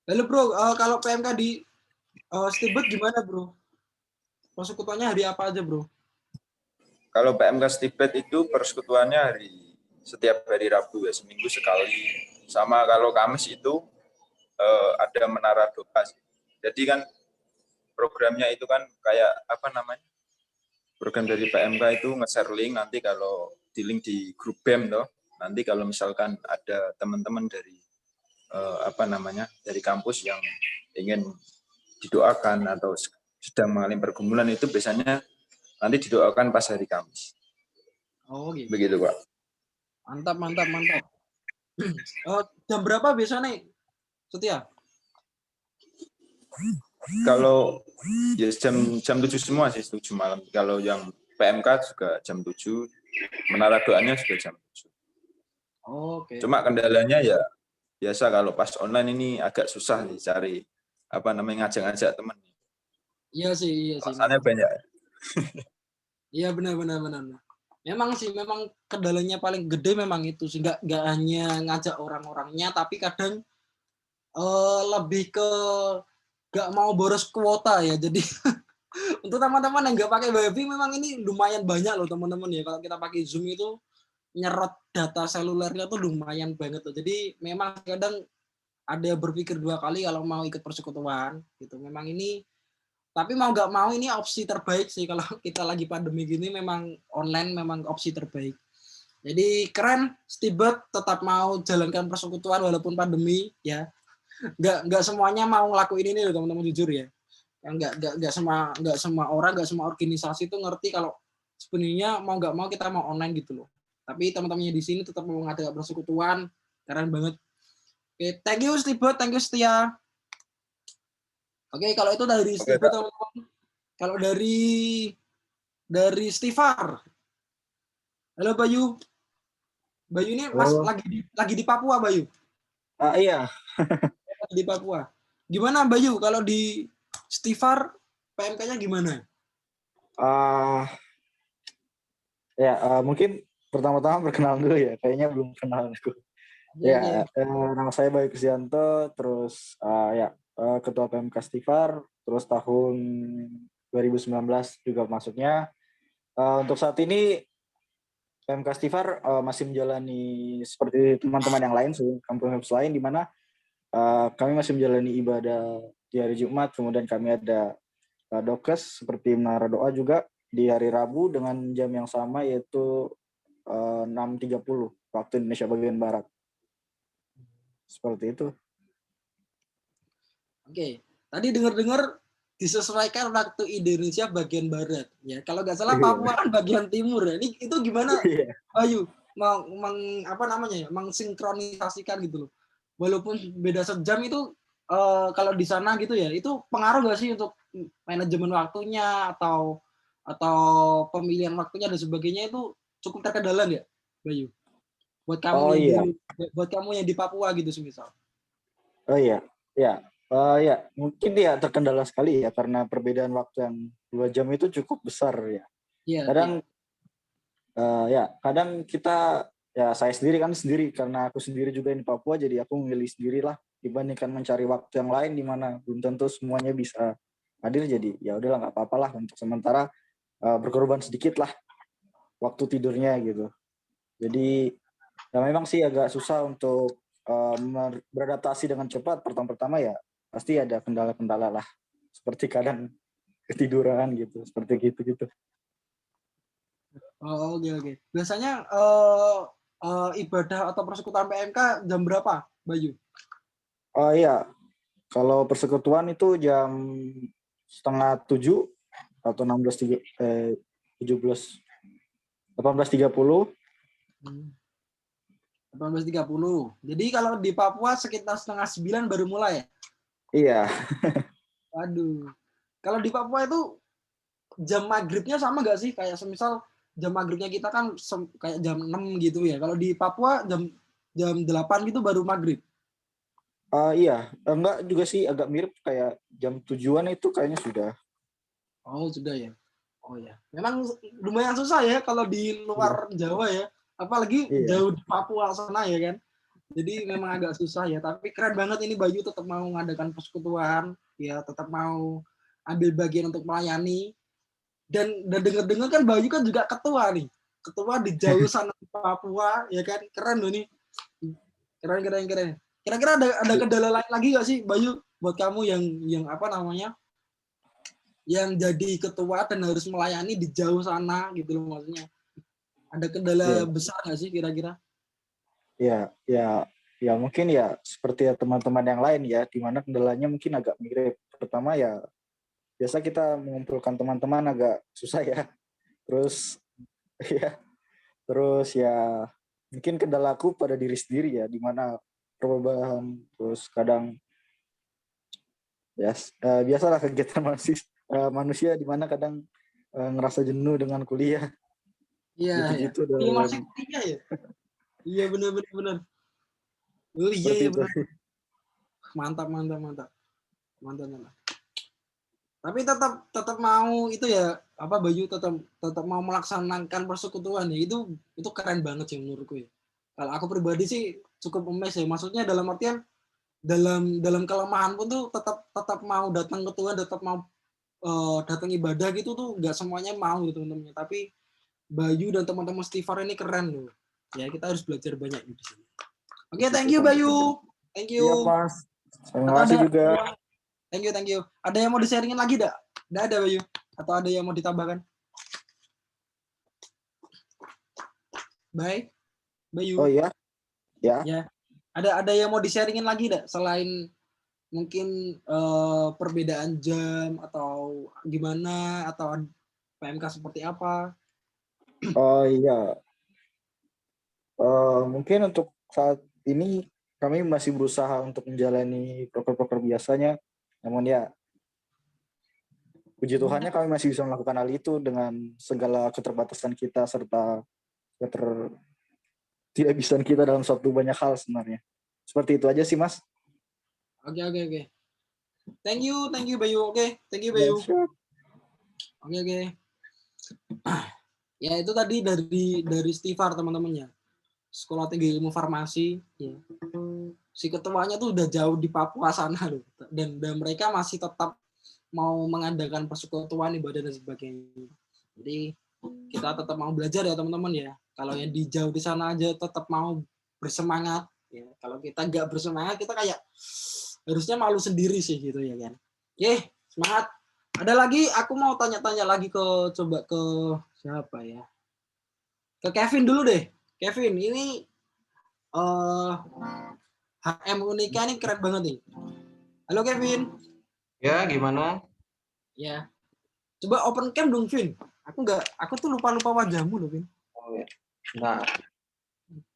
Lalu bro, kalau PMK di Stibet gimana bro? Persekutuannya hari apa aja bro? Kalau PMK Stibet itu persekutuannya setiap hari Rabu ya, seminggu sekali. Sama kalau Kamis itu ada menara doa. Jadi kan programnya itu kan kayak apa namanya? Program dari PMK itu nge-share link, nanti kalau di link di grup BEM toh, nanti kalau misalkan ada teman-teman dari dari kampus yang ingin didoakan atau sedang mengalami pergumulan, itu biasanya nanti didoakan pas hari Kamis. Oh gitu. Begitu Pak. Mantap, mantap, mantap. Jam berapa biasanya Setia? Kalau ya jam 7 semua sih, 7 malam. Kalau yang PMK juga jam 7, menara doanya juga jam 7. Oke. Cuma kendalanya ya biasa kalau pas online ini agak susah nih cari ngajak-ngajak temen. Iya sih. Alasannya banyak. Iya benar. Memang kendalanya paling gede memang itu sih, nggak hanya ngajak orang-orangnya, tapi kadang lebih ke nggak mau boros kuota ya. Jadi untuk teman-teman yang nggak pakai wifi memang ini lumayan banyak loh teman-teman ya. Kalau kita pakai Zoom itu nyerot data selulernya tuh lumayan banget loh. Jadi memang kadang ada berpikir 2 kali kalau mau ikut persekutuan gitu. Memang ini, tapi mau nggak mau ini opsi terbaik sih kalau kita lagi pandemi gini, memang online memang opsi terbaik. Jadi keren, Stibet tetap mau jalankan persekutuan walaupun pandemi ya. Nggak semuanya mau ngelakuin ini loh teman-teman, jujur ya. Nggak semua orang, nggak semua organisasi itu ngerti kalau sebenarnya mau nggak mau kita mau online gitu loh. Tapi teman-temannya di sini tetap mau ngadakan persekutuan, keren banget. Oke, thank you Stibet, thank you Setia. Oke, kalau itu dari Stibet teman-teman. Kalau dari Stifar. Halo Bayu. Bayu ini Mas lagi di Papua, Bayu. Iya. Di Papua. Gimana Bayu kalau di Stifar PMK-nya gimana? Mungkin pertama-tama perkenalan dulu ya. Kayaknya belum kenal aku. Ya, nama saya Bayu Kristianto, terus ketua PMK Stifar, terus tahun 2019 juga masuknya. Untuk saat ini PMK Stifar masih menjalani seperti teman-teman yang lain, kampus lain, di mana kami masih menjalani ibadah di hari Jumat, kemudian kami ada dokes seperti menara doa juga di hari Rabu dengan jam yang sama, yaitu 6.30 waktu Indonesia bagian Barat. Seperti itu. Oke, tadi dengar-dengar disesuaikan waktu Indonesia bagian barat ya. Kalau nggak salah Papua kan bagian timur ya. Ini itu gimana Bayu mau mengsinkronisasikan gitu loh. Walaupun beda sejam itu kalau di sana gitu ya, itu pengaruh nggak sih untuk manajemen waktunya atau pemilihan waktunya dan sebagainya, itu cukup terkendala nggak Bayu? Buat kamu yang di Papua gitu semisal. Mungkin ya terkendala sekali ya, karena perbedaan waktu yang 2 jam itu cukup besar ya. Kadang kita saya sendiri karena aku sendiri juga di Papua, jadi aku memilih sendirilah dibandingkan mencari waktu yang lain di mana belum tentu semuanya bisa hadir. Jadi ya udahlah, nggak apa-apa lah untuk sementara berkorban sedikit lah waktu tidurnya gitu. Jadi ya memang sih agak susah untuk beradaptasi dengan cepat. Pertama-tama ya pasti ada kendala-kendala lah, seperti kadang ketiduran gitu, seperti gitu. Oke. Biasanya ibadah atau persekutuan PMK jam berapa, Bayu? Kalau persekutuan itu jam 6:30 atau 18.30. 18.30. Jadi kalau di Papua sekitar 8:30 baru mulai ya? Iya. Waduh. Kalau di Papua itu jam maghribnya sama nggak sih? Kayak semisal jam maghribnya kita kan kayak jam 6 gitu ya. Kalau di Papua jam 8 gitu baru maghrib. Iya. Enggak juga sih, agak mirip kayak jam 7-an itu kayaknya sudah. Oh, sudah ya. Oh ya. Memang lumayan susah ya kalau di luar Jawa ya. Apalagi jauh di Papua sana ya kan. Jadi memang agak susah ya, tapi keren banget ini Bayu tetap mau mengadakan persekutuan, ya tetap mau ambil bagian untuk melayani. Dan dengar-dengar kan Bayu kan juga ketua nih. Ketua di jauh sana di Papua, ya kan? Keren loh nih. Keren. Kira-kira ada kendala lain lagi nggak sih Bayu buat kamu yang apa namanya? Yang jadi ketua dan harus melayani di jauh sana gitu loh maksudnya. Ada kendala besar nggak sih kira-kira? Ya mungkin ya seperti ya teman-teman yang lain ya, di mana kendalanya mungkin agak mirip. Pertama ya biasa kita mengumpulkan teman-teman agak susah ya. Terus ya mungkin kendalaku pada diri sendiri ya, di mana perubahan, terus kadang biasalah kegiatan manusia di mana kadang ngerasa jenuh dengan kuliah. Iya. Gitu-gitu Iya masih kuliah ya. Iya benar. Oh iya benar. Mantap. Tapi tetap mau itu ya apa Bayu tetap mau melaksanakan persekutuan ya itu keren banget sih menurutku ya. Kalau aku pribadi sih cukup emes ya. Maksudnya dalam artian dalam kelemahan pun tuh tetap mau datang ke Tuhan, tetap mau datang ibadah gitu tuh nggak semuanya mau gitu teman-teman. Tapi Bayu dan teman-teman Stivar ini keren loh. Ya kita harus belajar banyak di sini. Oke, thank you Bayu. Thank you. Iya, Mas. Terima kasih juga. Thank you. Ada yang mau di-sharingin lagi enggak? Enggak ada Bayu? Atau ada yang mau ditambahkan? Baik. Bayu. Oh iya. Ya. Ada yang mau di-sharingin lagi enggak selain mungkin perbedaan jam atau gimana atau PMK seperti apa? Oh iya. Mungkin untuk saat ini kami masih berusaha untuk menjalani proker-proker biasanya, namun ya puji Tuhannya kami masih bisa melakukan hal itu dengan segala keterbatasan kita serta ketidakbisaan kita dalam suatu banyak hal sebenarnya. Seperti itu aja sih, Mas. Oke. Thank you Bayu. Oke, thank you Bayu. Oke. Ya itu tadi dari Stivar teman-temannya. Sekolah Tinggi Ilmu Farmasi ya. Si ketuanya tuh udah jauh di Papua sana loh. Dan mereka masih tetap mau mengadakan persekutuan ibadah dan sebagainya. Jadi kita tetap mau belajar ya teman-teman ya. Kalau yang di jauh di sana aja tetap mau bersemangat ya. Kalau kita nggak bersemangat kita kayak harusnya malu sendiri sih gitu ya kan. Oke, semangat. Ada lagi aku mau tanya-tanya lagi coba ke siapa ya? Ke Kevin dulu deh. Kevin, ini HM Unika ini keren banget nih. Halo Kevin. Ya, gimana? Ya. Coba open cam dong, Vin. Aku tuh lupa wajahmu loh, Vin. Oh ya.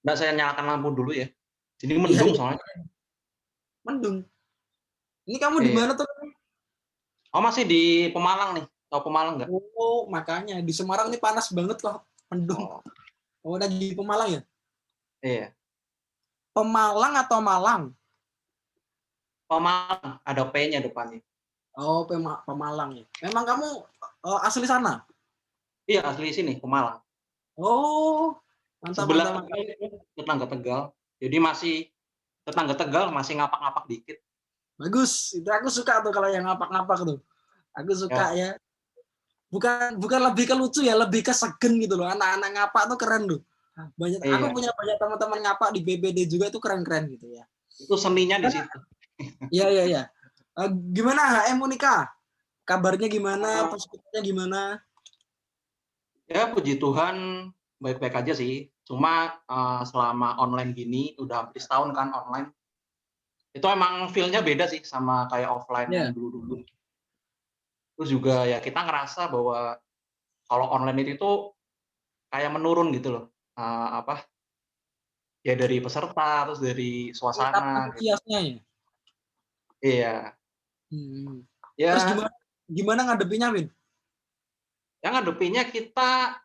Nah, saya nyalakan lampu dulu ya. Sini mendung soalnya. Mendung. Ini kamu di mana tuh? Oh, masih di Pemalang nih. Tahu Pemalang nggak? Oh, makanya di Semarang ini panas banget kok, mendung. Oh, lagi di Pemalang ya? Iya. Pemalang atau Malang? Pemalang, ada P-nya depannya. Oh, Pemalang ya. Memang kamu asli sana? Iya, asli sini, Pemalang. Oh, mantap. Tetangga Tegal. Jadi masih tetangga Tegal masih ngapak-ngapak dikit. Bagus, itu aku suka tuh kalau yang ngapak-ngapak tuh. Aku suka ya. Bukan lebih ke lucu ya, lebih ke segen gitu loh. Anak-anak ngapak tuh keren loh. Aku punya banyak teman-teman ngapak di BPD juga tuh keren-keren gitu ya. Itu seninya di situ. Iya. Gimana HM Unika? Kabarnya gimana? Persekutuannya gimana? Ya, puji Tuhan baik-baik aja sih. Cuma selama online gini, udah hampir setahun kan online. Itu emang feel-nya beda sih sama kayak offline yang dulu-dulu. Terus juga ya kita ngerasa bahwa kalau online itu kayak menurun gitu loh. Ya dari peserta, terus dari suasana. Antusiasnya ya? Iya. Ya. Terus gimana ngadepinnya, Win? Yang ngadepinnya kita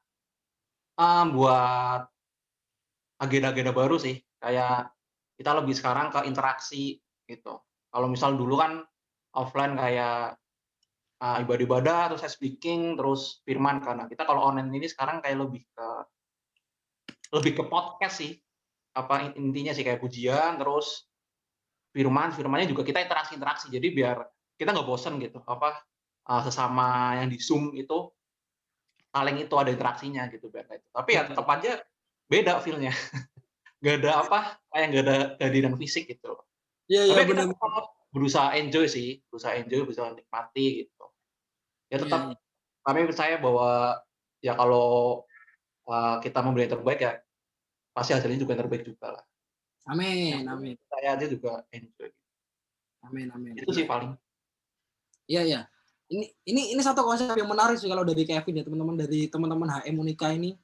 buat agenda-agenda baru sih. Kayak kita lebih sekarang ke interaksi gitu. Kalau misal dulu kan offline kayak ibadah-ibadah, terus speaking, terus firman. Karena kita kalau online ini sekarang kayak lebih ke podcast sih. apa intinya sih kayak pujian, terus firmannya juga kita interaksi. Jadi biar kita nggak bosen gitu, sesama yang di Zoom itu saling itu ada interaksinya gitu biar kayak itu. Tapi ya tetap aja beda feel-nya. Nggak ada kayak nggak ada kehadiran fisik gitu. Iya, Tapi iya, ya kita benar. tetap berusaha enjoy, berusaha nikmati gitu. Ya Iya, tetap iya. kami percaya bahwa ya kalau kita memberi yang terbaik ya pasti hasilnya juga yang terbaik juga lah. Amin, amin. Saya aja juga enjoy. Amin, amin. Itu sih paling. Iya, iya. Ini satu konsep yang menarik sih kalau dari Kevin ya, teman-teman, dari teman-teman HM Unika ini.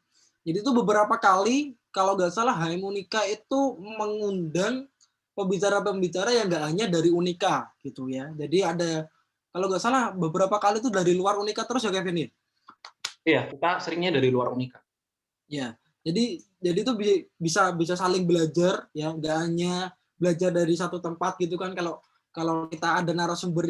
Jadi itu beberapa kali kalau nggak salah HM Unika itu mengundang pembicara-pembicara yang nggak hanya dari Unika gitu ya. Jadi ada kalau nggak salah beberapa kali itu dari luar Unika terus ya Kevin ya. Iya, kita seringnya dari luar Unika. Ya, jadi itu bisa saling belajar ya, nggak hanya belajar dari satu tempat gitu kan. Kalau kita ada narasumber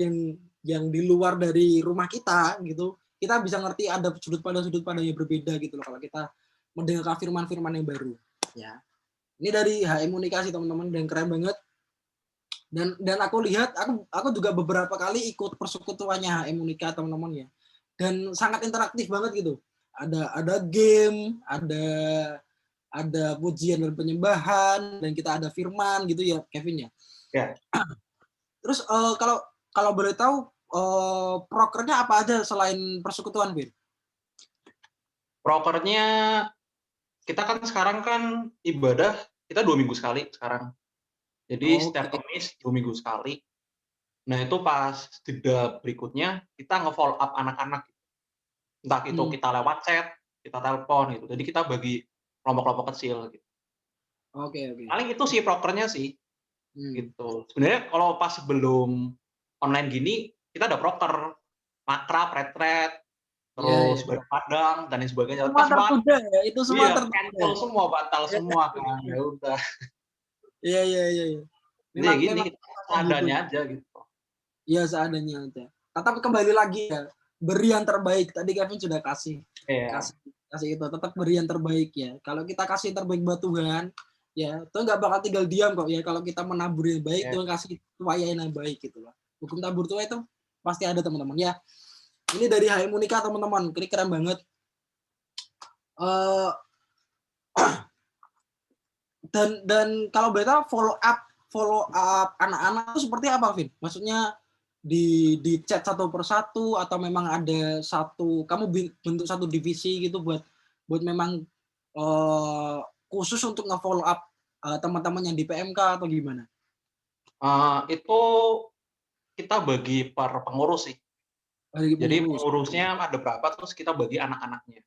yang di luar dari rumah kita gitu, kita bisa ngerti ada sudut pandang yang berbeda gitu loh kalau kita mendengar firman-firman yang baru ya. Ini dari HM Unikasi teman-teman, dan keren banget. Dan aku lihat aku juga beberapa kali ikut persekutuannya HM Unika teman-teman ya. Dan sangat interaktif banget gitu. Ada game, ada pujian dan penyembahan, dan kita ada firman gitu ya Kevin ya. Ya. Terus kalau boleh tahu prokernya apa aja selain persekutuan, Vin? Prokernya kita kan sekarang kan ibadah kita 2 minggu sekali sekarang. Jadi setiap Kamis 2 minggu sekali. Nah itu pas jeda berikutnya kita nge-follow up anak-anak. Entah itu kita lewat chat, kita telepon gitu. Jadi kita bagi kelompok-kelompok kecil gitu. Oke. Paling itu sih prokernya sih. Gitu. Sebenarnya kalau pas sebelum online gini kita ada proker, makrab, retret, terus berpadang dan lain sebagainya. Semua tertunda ya, itu semua tertunda. Semua batal semua kan. Ya udah. Iya. Memang gini seadanya aja gitu. Iya, seadanya aja. Tetap kembali lagi ya, beri yang terbaik. Tadi Kevin sudah kasih itu, tetap beri yang terbaik ya. Kalau kita kasih yang terbaik buat Tuhan, ya Tuhan nggak bakal tinggal diam kok ya. Kalau kita menabur yang baik, Tuhan kasih tuai yang baik gitu loh. Hukum tabur tuai itu pasti ada teman-teman ya. Ini dari HM Unika teman-teman, ini keren banget. Dan kalau boleh tahu follow up anak-anak itu seperti apa, Vin? Maksudnya di chat satu persatu atau memang ada kamu bentuk satu divisi gitu buat memang khusus untuk nge-follow up teman-teman yang di PMK atau gimana? Itu kita bagi per pengurus sih. Jadi pengurusnya ada berapa, terus kita bagi anak-anaknya.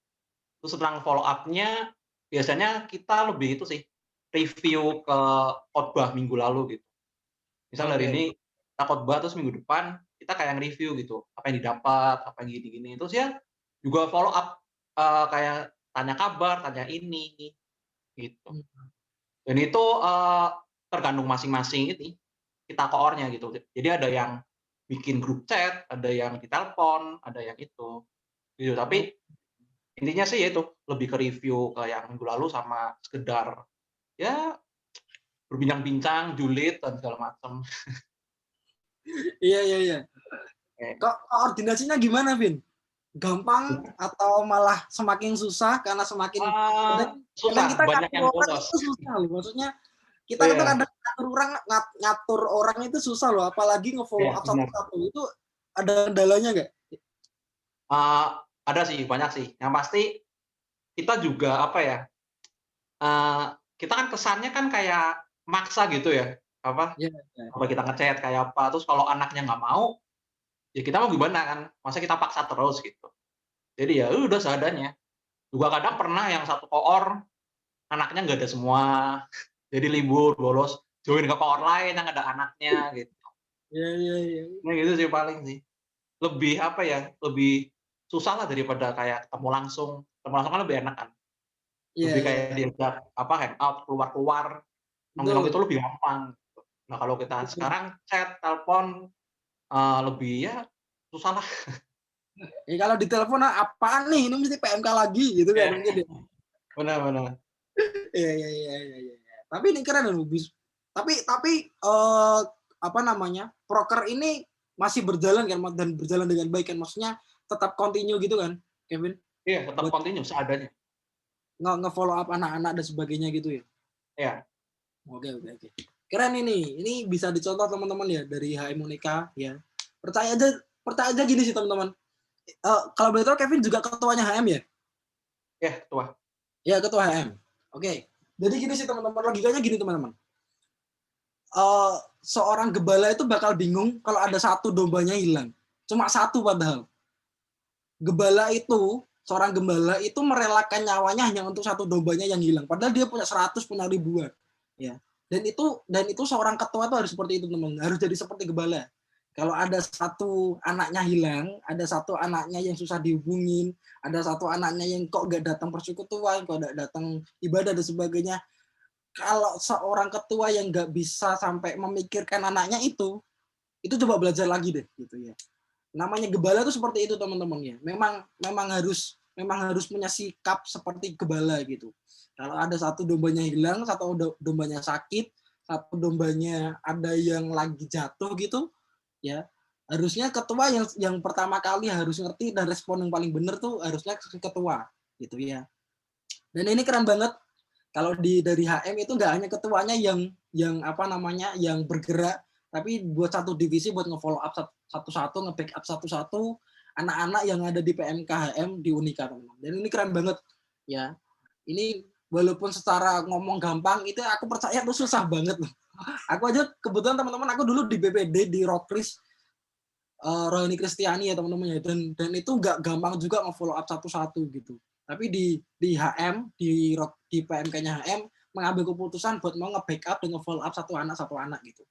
Terus tentang follow up-nya biasanya kita lebih itu sih, review ke khotbah minggu lalu gitu. Misal hari ini kita khotbah, terus minggu depan kita kayak review gitu, apa yang didapat, apa yang gini-gini. Terus ya juga follow up kayak tanya kabar, tanya ini gitu. Dan itu tergantung masing-masing ini kita koornya gitu. Jadi ada yang bikin grup chat, ada yang ditelepon, ada yang itu. Gitu. Tapi intinya sih itu lebih ke review ke yang minggu lalu sama sekedar ya berbincang-bincang, julid dan segala macam. Iya. Kok koordinasinya gimana, Vin? Gampang atau malah semakin susah karena semakin susah, kita banyak yang bolos. Itu susah loh. Maksudnya kita itu kadang ngatur orang itu susah loh, apalagi nge-follow up satu-satu. Itu ada kendalanya nggak? Ada sih, banyak sih. Yang pasti kita juga kita kan kesannya kan kayak maksa gitu ya. Apa kita ngechat kayak apa, terus kalau anaknya nggak mau, ya kita mau gimana kan? Masa kita paksa terus gitu. Jadi ya udah seadanya. Juga kadang pernah yang satu koor anaknya nggak ada semua, jadi libur, bolos, join ke koor lain yang ada anaknya gitu. Iya. Nah gitu sih paling sih. Lebih lebih susah lah daripada kayak ketemu langsung. Ketemu langsung kan lebih enak kan. Lebih kayak diajak hangout, keluar-keluar, nongkrong itu lebih gampang. Nah kalau kita sekarang chat, telepon, lebih ya susah lah. Ya kalau di telepon apaan nih? Ini mesti PMK lagi gitu kan mungkin. Benar. Iya. Tapi ini keren loh. Tapi apa namanya? Proker ini masih berjalan kan dan berjalan dengan baik kan, maksudnya tetap continue gitu kan, Kevin? Iya, tetap continue seadanya. Nge-follow up anak-anak dan sebagainya gitu ya. Iya. Oke. Keren ini bisa dicontoh teman-teman ya dari HM Unika ya. Percaya aja gini sih teman-teman. Kalau boleh tahu Kevin juga ketuanya HM ya? Ya, ketua. Ya, ketua HM. Oke. Jadi gini sih teman-teman, logikanya gini teman-teman. Seorang gembala itu bakal bingung kalau ada satu dombanya hilang. Cuma satu padahal. Seorang gembala itu merelakan nyawanya hanya untuk satu dombanya yang hilang. Padahal dia punya 100, punya ribuan. Ya. Dan itu seorang ketua itu harus seperti itu teman-teman. Harus jadi seperti gembala. Kalau ada satu anaknya hilang, ada satu anaknya yang susah dihubungin, ada satu anaknya yang kok gak datang persekutuan, kok gak datang ibadah dan sebagainya. Kalau seorang ketua yang nggak bisa sampai memikirkan anaknya itu coba belajar lagi deh gitu ya. Namanya gembala itu seperti itu teman-teman ya. Memang harus punya sikap seperti gembala gitu. Kalau ada satu dombanya hilang, satu dombanya sakit, satu dombanya ada yang lagi jatuh gitu ya. Harusnya ketua yang pertama kali harus ngerti dan respon yang paling benar tuh harusnya ketua gitu ya. Dan ini keren banget. Kalau dari HM itu nggak hanya ketuanya yang bergerak, tapi buat satu divisi buat nge-follow up satu-satu, nge-backup satu-satu anak-anak yang ada di PMK HM di Unika, teman-teman. Dan ini keren banget ya. Ini walaupun secara ngomong gampang, itu aku percaya itu susah banget loh. Aku aja kebetulan teman-teman aku dulu di BPD di Rockris Rohani Kristiani ya teman-teman ya. Dan itu nggak gampang juga nge-follow up satu-satu gitu. Tapi di HM, di PMK-nya HM, mengambil keputusan buat mau nge-backup dan nge-follow up satu anak gitu.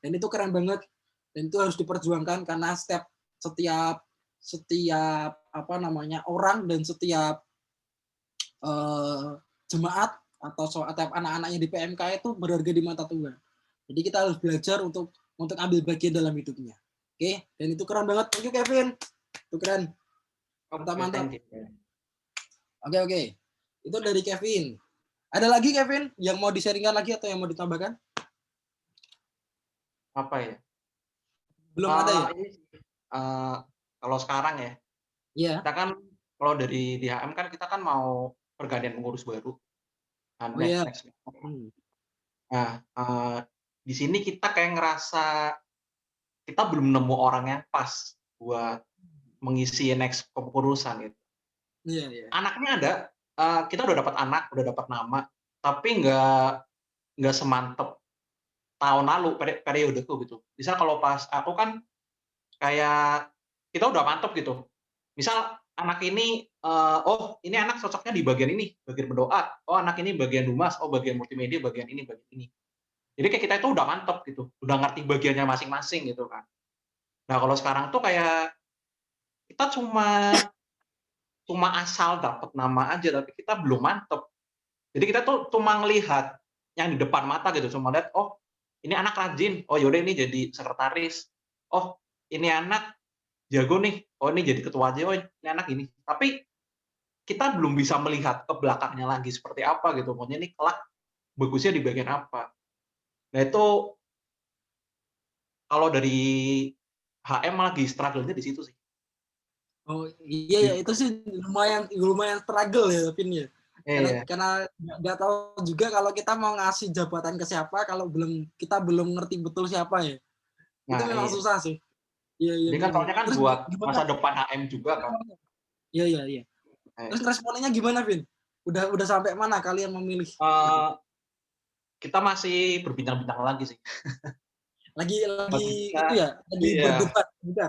Dan itu keren banget. Dan itu harus diperjuangkan karena setiap orang dan setiap jemaat atau setiap anak-anaknya di PMK itu berharga di mata Tuhan. Jadi kita harus belajar untuk ambil bagian dalam hidupnya. Oke, dan itu keren banget. Thank you Kevin. Itu keren. Mantap. Oke. Itu dari Kevin. Ada lagi Kevin yang mau di-sharingkan lagi atau yang mau ditambahkan? Apa ya? Belum ada ya? Kalau sekarang ya. Iya. Kita kan kalau dari DHM kan kita kan mau pergantian pengurus baru. Next. Nah, di sini kita kayak ngerasa kita belum nemu orang yang pas buat mengisi next kepengurusan gitu. Iya. Anaknya ada, kita udah dapat anak, udah dapat nama, tapi nggak semantep tahun lalu periodeku gitu. Misal kalau pas aku kan kayak kita udah mantep gitu. Misal anak ini, ini anak cocoknya di bagian ini, bagian berdoa. Oh anak ini bagian humas, oh bagian multimedia, bagian ini, bagian ini. Jadi kayak kita itu udah mantep gitu, udah ngerti bagiannya masing-masing gitu kan. Nah kalau sekarang tuh kayak kita cuma asal dapat nama aja, tapi kita belum mantep. Jadi kita tuh cuma ngelihat yang di depan mata gitu, cuma lihat, oh ini anak rajin, oh yaudah ini jadi sekretaris, oh ini anak jago nih, oh ini jadi ketua aja, oh ini anak ini. Tapi kita belum bisa melihat ke belakangnya lagi seperti apa gitu, pokoknya ini kelak bagusnya di bagian apa. Nah itu kalau dari HM lagi struggle-nya di situ sih. Oh iya ya, itu sih lumayan struggle ya Vin ya. Karena nggak tahu juga kalau kita mau ngasih jabatan ke siapa kalau kita belum ngerti betul siapa ya. Itu memang susah sih. Iya. Jadi kan soalnya kan buat masa depan HM juga kan. Iya. Terus responnya gimana Vin? Udah sampai mana kalian memilih? Kita masih berbincang-bincang lagi sih. Lagi itu ya, lagi berdebat juga.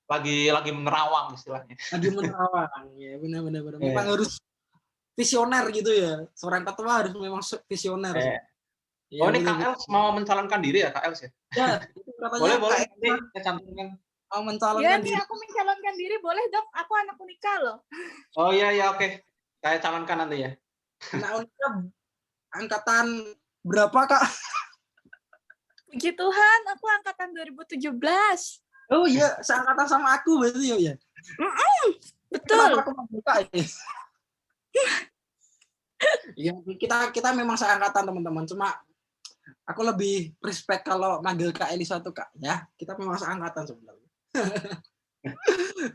Lagi menerawang istilahnya. Lagi menerawang, ya benar. Memang harus visioner gitu ya. Seorang ketua harus memang visioner. Oh ini Kak Els mau mencalonkan diri ya Kak Els ya? Ya, itu katanya boleh nanti saya cantumkan. Mau mencalonkan diri. Aku mencalonkan diri, boleh dong? Aku anak Unika loh. Oh iya oke. Saya calonkan nanti ya. Anak Unika angkatan berapa Kak? Puji Tuhan, aku angkatan 2017. Oh iya, seangkatan sama aku berarti ya. Betul. Kenapa aku mau buka ya? Ya, kita memang seangkatan teman-teman. Cuma aku lebih respect kalau manggil Kak Elisa tuh Kak ya. Kita memang seangkatan sebenarnya.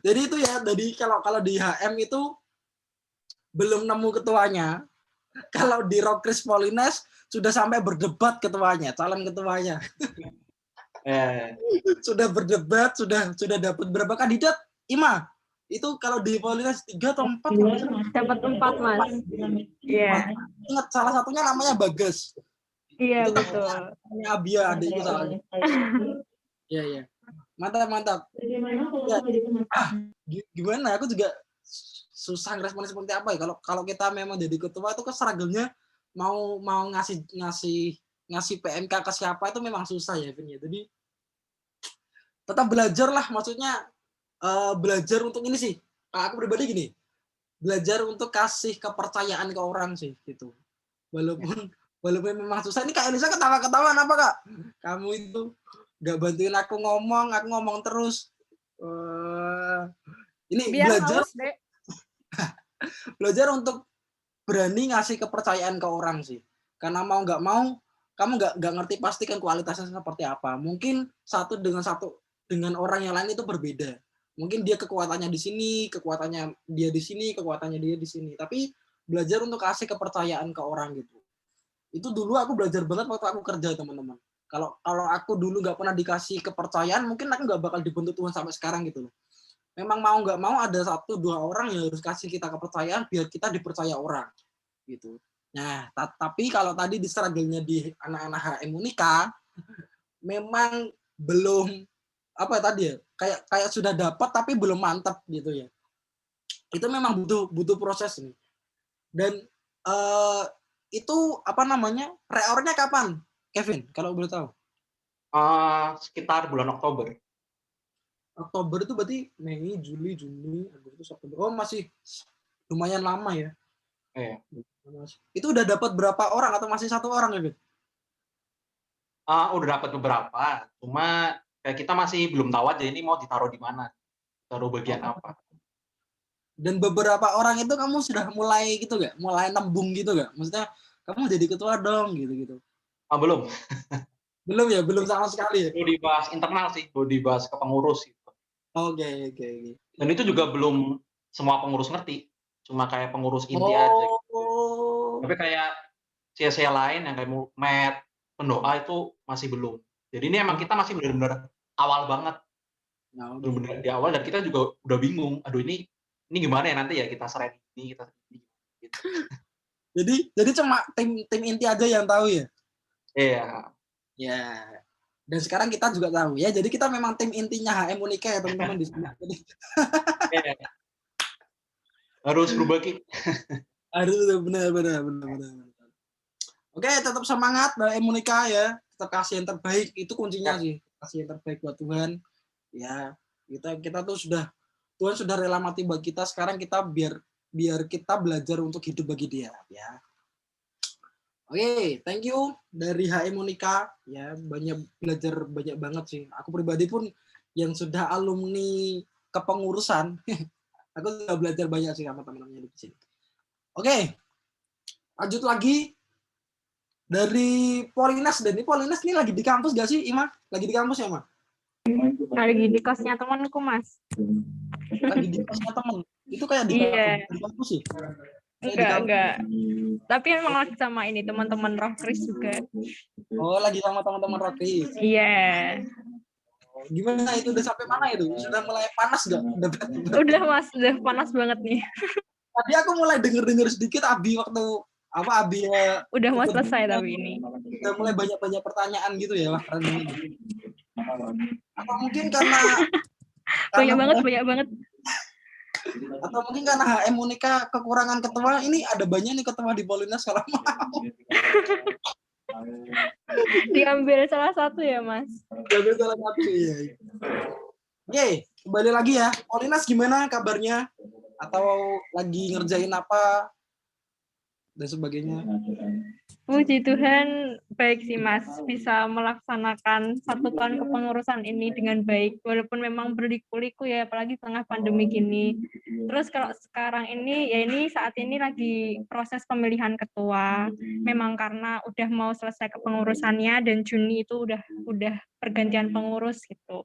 Jadi itu ya. Jadi kalau di HM itu belum nemu ketuanya. Kalau di Rockris Polines sudah sampai berdebat ketuanya, calon ketuanya. Sudah berdebat, sudah dapat berapa kandidat? Ima. Itu kalau di Polines 3 atau 4 Dapat 4, Mas. Iya. Ingat salah satunya namanya Bagas. Iya, Itu betul. namanya Abia, adikku soalnya. Iya. Mantap. Ya. Gimana? Aku juga susah ngerespon seperti apa ya. Kalau kita memang jadi ketua itu struggle-nya mau ngasih PMK ke siapa itu memang susah ya, Vin ya. Jadi tetap belajar lah, maksudnya belajar untuk ini sih. Aku pribadi gini, belajar untuk kasih kepercayaan ke orang sih gitu. Walaupun memang susah. Ini Kak Elisa ketawa-ketawa apa Kak? Kamu itu nggak bantuin aku ngomong terus. Ini Biar belajar haus, Dek. belajar untuk berani ngasih kepercayaan ke orang sih. Karena mau nggak mau, kamu nggak ngerti pasti kan kualitasnya seperti apa. Mungkin satu dengan orang yang lain itu berbeda. Mungkin dia kekuatannya di sini, kekuatannya dia di sini, kekuatannya dia di sini. Tapi belajar untuk kasih kepercayaan ke orang gitu. Itu dulu aku belajar banget waktu aku kerja, teman-teman. Kalau aku dulu nggak pernah dikasih kepercayaan, mungkin aku nggak bakal dibentuk Tuhan sampai sekarang gitu loh. Memang mau nggak mau ada 1-2 orang yang harus kasih kita kepercayaan biar kita dipercaya orang gitu. Nah, tapi kalau tadi di struggle-nya di anak-anak HM Unika memang belum apa tadi ya, kayak sudah dapat tapi belum mantap gitu ya. Itu memang butuh proses nih. Dan itu apa namanya? Reornya kapan, Kevin? Kalau boleh tahu? Sekitar bulan Oktober. Oktober itu berarti Mei, Juli, Juni, Agustus, September. Oh, masih lumayan lama ya. Itu udah dapat berapa orang atau masih 1 orang ya, Bit? Udah dapat beberapa, cuma kita masih belum tahu aja ini mau ditaruh di mana, taruh bagian apa. Dan beberapa orang itu kamu sudah mulai gitu gak? Mulai nembung gitu gak? Maksudnya kamu jadi ketua dong gitu. Belum. Belum ya, belum sama sekali ya. Baru dibahas internal sih, baru dibahas ke pengurus gitu. Oke. Dan itu juga belum semua pengurus ngerti, cuma kayak pengurus inti aja gitu. Tapi kayak cia lain yang kayak Matt, pendoa itu masih belum. Jadi ini emang kita masih benar-benar awal banget. Benar-benar di awal dan kita juga udah bingung. Aduh ini gimana ya nanti ya kita serain ini, kita gitu. Jadi cuma tim inti aja yang tahu ya? Iya. Ya. Dan sekarang kita juga tahu ya. Jadi kita memang tim intinya HM Unika ya teman-teman di sini. Harus berbagi. Harus benar. Oke, tetap semangat HM Unika ya. Tetap kasih yang terbaik, itu kuncinya sih. Kasih yang terbaik buat Tuhan. Ya, kita tuh Tuhan sudah rela mati buat kita. Sekarang kita biar kita belajar untuk hidup bagi Dia ya. Oke, thank you dari HM Unika ya, belajar banyak banget sih. Aku pribadi pun yang sudah alumni kepengurusan, aku sudah belajar banyak sih sama teman-teman di sini. Oke, lanjut lagi dari Polines. Dan Polines ini lagi di kampus gak sih, Ima? Lagi di kampus ya, Ima? Lagi di kosnya temanku, Mas. Lagi di kosnya teman. Itu kayak di kampus sih. Enggak. Tapi emang lagi sama ini teman-teman Rockris juga. Oh, lagi sama teman-teman Rockris. Iya. Gimana itu, udah sampai mana itu? Sudah mulai panas nggak? Udah Mas, udah panas banget nih. Tadi aku mulai denger sedikit Abi waktu Abi udah mau selesai tapi ini. Udah mulai banyak pertanyaan gitu ya, wah keren banget. Atau mungkin karena banyak banget. Atau mungkin karena HM Unika kekurangan ketua, ini ada banyak nih ketua di Polines kalau mau. Diambil salah satu ya, Mas? Diambil salah satu, iya. Oke, kembali lagi ya. Polines gimana kabarnya? Atau lagi ngerjain apa? dan sebagainya. Puji Tuhan, baik sih Mas, bisa melaksanakan 1 tahun kepengurusan ini dengan baik, walaupun memang berliku-liku ya, apalagi tengah pandemi gini. Terus kalau sekarang ini, ya ini saat ini lagi proses pemilihan ketua, memang karena udah mau selesai kepengurusannya, dan Juni itu udah pergantian pengurus gitu.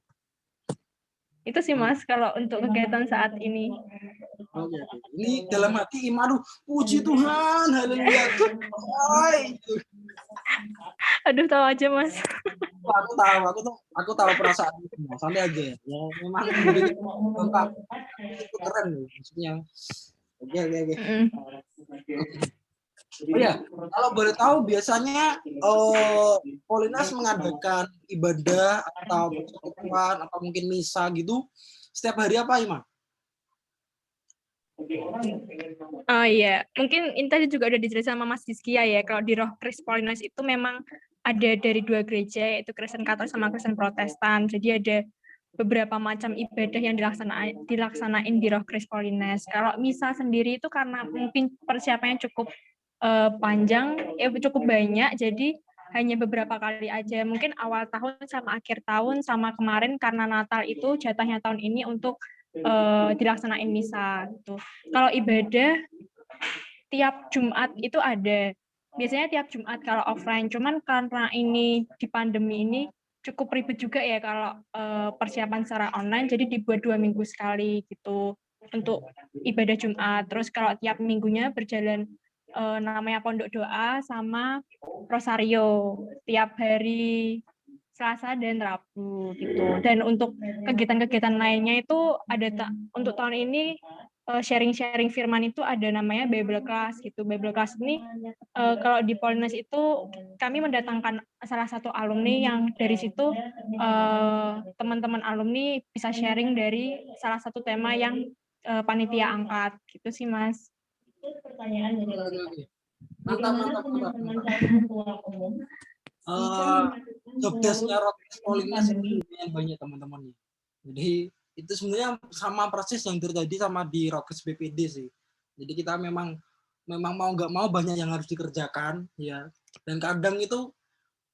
Itu sih Mas, kalau untuk kegiatan saat ini. Oke. Ini dalam hati Ima, puji Tuhan, haleluya. Aduh, tahu aja Mas. Aku tahu perasaan itu. Santai aja ya. Memang lengkap. Itu keren loh, maksudnya. Oke. Oh ya, kalau boleh tahu biasanya Polines mengadakan ibadah atau persekutuan atau mungkin misa gitu setiap hari apa, Ima? Oh iya, mungkin ini tadi juga udah dijelasin sama Mas Rizkia ya, kalau di Roh Kris Polines itu memang ada dari 2 gereja, yaitu Kristen Katolik sama Kristen Protestan. Jadi ada beberapa macam ibadah yang dilaksanain di Roh Kris Polines. Kalau misa sendiri itu karena mungkin persiapannya cukup panjang, cukup banyak, jadi hanya beberapa kali aja. Mungkin awal tahun sama akhir tahun sama kemarin karena Natal itu jatahnya tahun ini untuk dilaksanain misa gitu. Kalau ibadah tiap Jumat itu ada. Biasanya tiap Jumat kalau offline, cuman karena ini di pandemi ini cukup ribet juga ya kalau persiapan secara online, jadi dibuat 2 minggu sekali gitu untuk ibadah Jumat. Terus kalau tiap minggunya berjalan namanya pondok doa sama rosario tiap hari Selasa dan Rabu gitu. Dan untuk kegiatan-kegiatan lainnya itu ada untuk tahun ini sharing-sharing firman itu ada namanya Bible Class gitu. Bible Class ini kalau di Polines itu kami mendatangkan salah satu alumni yang dari situ teman-teman alumni bisa sharing dari salah satu tema yang panitia angkat gitu sih Mas. Mantap. Job desk-nya Roh Kris Polines itu banyak teman-teman. Jadi itu sebenarnya sama persis yang terjadi sama di Roh Kris BPD sih. Jadi kita memang mau nggak mau banyak yang harus dikerjakan ya. Dan kadang itu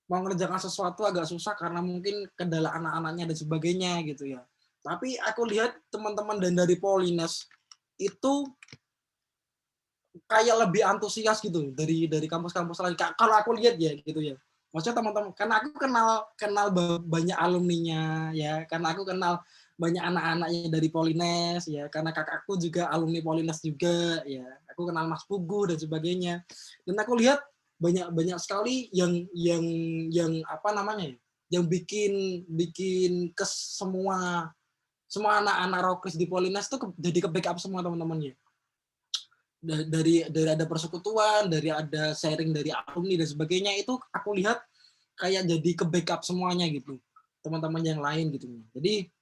mau mengerjakan sesuatu agak susah karena mungkin kendala anak-anaknya dan sebagainya gitu ya. Tapi aku lihat teman-teman dari Polines itu kayak lebih antusias gitu dari kampus-kampus lain. Kalau aku lihat ya gitu ya. Maksudnya teman-teman, karena aku kenal banyak alumninya ya, karena aku kenal banyak anak-anaknya dari Polines ya, karena kakakku juga alumni Polines juga ya. Aku kenal Mas Pugu dan sebagainya. Dan aku lihat banyak sekali yang apa namanya? Yang bikin ke semua anak-anak Roh Kris di Polines tuh jadi ke backup semua teman-temannya. Dari ada persekutuan, dari ada sharing dari alumni dan sebagainya, itu aku lihat kayak jadi ke backup semuanya gitu, teman-teman yang lain gitu. Jadi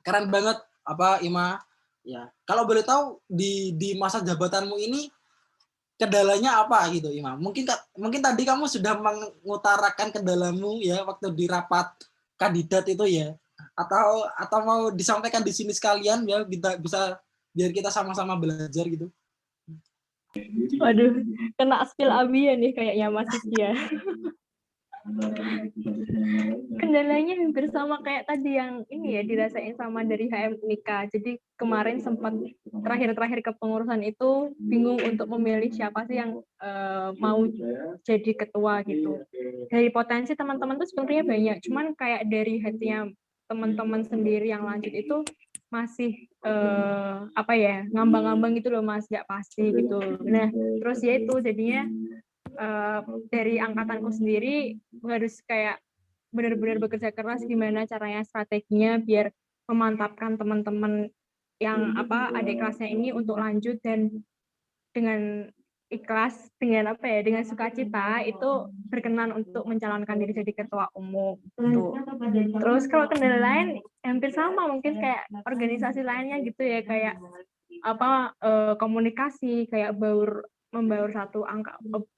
keren banget apa Ima ya. Kalau boleh tahu di masa jabatanmu ini kendalanya apa gitu Ima? Mungkin tadi kamu sudah mengutarakan kendalamu ya waktu di rapat kandidat itu ya, atau mau disampaikan di sini sekalian ya, bisa biar kita sama-sama belajar gitu. Waduh, kena spill abi ya nih kayaknya Mas Rizkia. Kendalanya hampir sama kayak tadi yang ini ya dirasain sama dari HM Unika. Jadi kemarin sempat terakhir kepengurusan itu bingung untuk memilih siapa sih yang mau jadi ketua gitu. Dari potensi teman-teman tuh sebenarnya banyak, cuman kayak dari hatinya teman-teman sendiri yang lanjut itu masih apa ya, ngambang-ngambang gitu loh Mas, nggak pasti gitu. Nah terus ya itu jadinya dari angkatanku sendiri harus kayak benar-benar bekerja keras gimana caranya, strateginya biar memantapkan teman-teman yang adik kelasnya ini untuk lanjut dan dengan ikhlas, dengan dengan sukacita itu berkenan untuk mencalonkan diri jadi ketua umum gitu. Terus kalau kendala lain hampir sama mungkin kayak organisasi lainnya gitu ya, kayak komunikasi, kayak membaur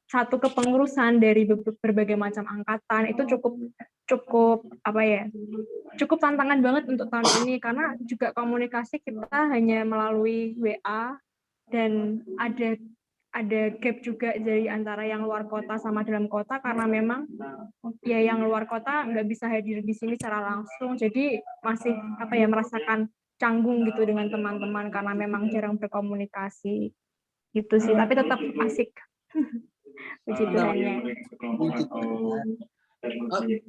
satu kepengurusan dari berbagai macam angkatan itu cukup cukup tantangan banget untuk tahun ini, karena juga komunikasi kita hanya melalui WA dan ada gap juga dari antara yang luar kota sama dalam kota karena memang ya yang luar kota nggak bisa hadir di sini secara langsung, jadi masih merasakan canggung gitu dengan teman-teman karena memang jarang berkomunikasi gitu sih, tapi tetap asik. Puji Tuhannya.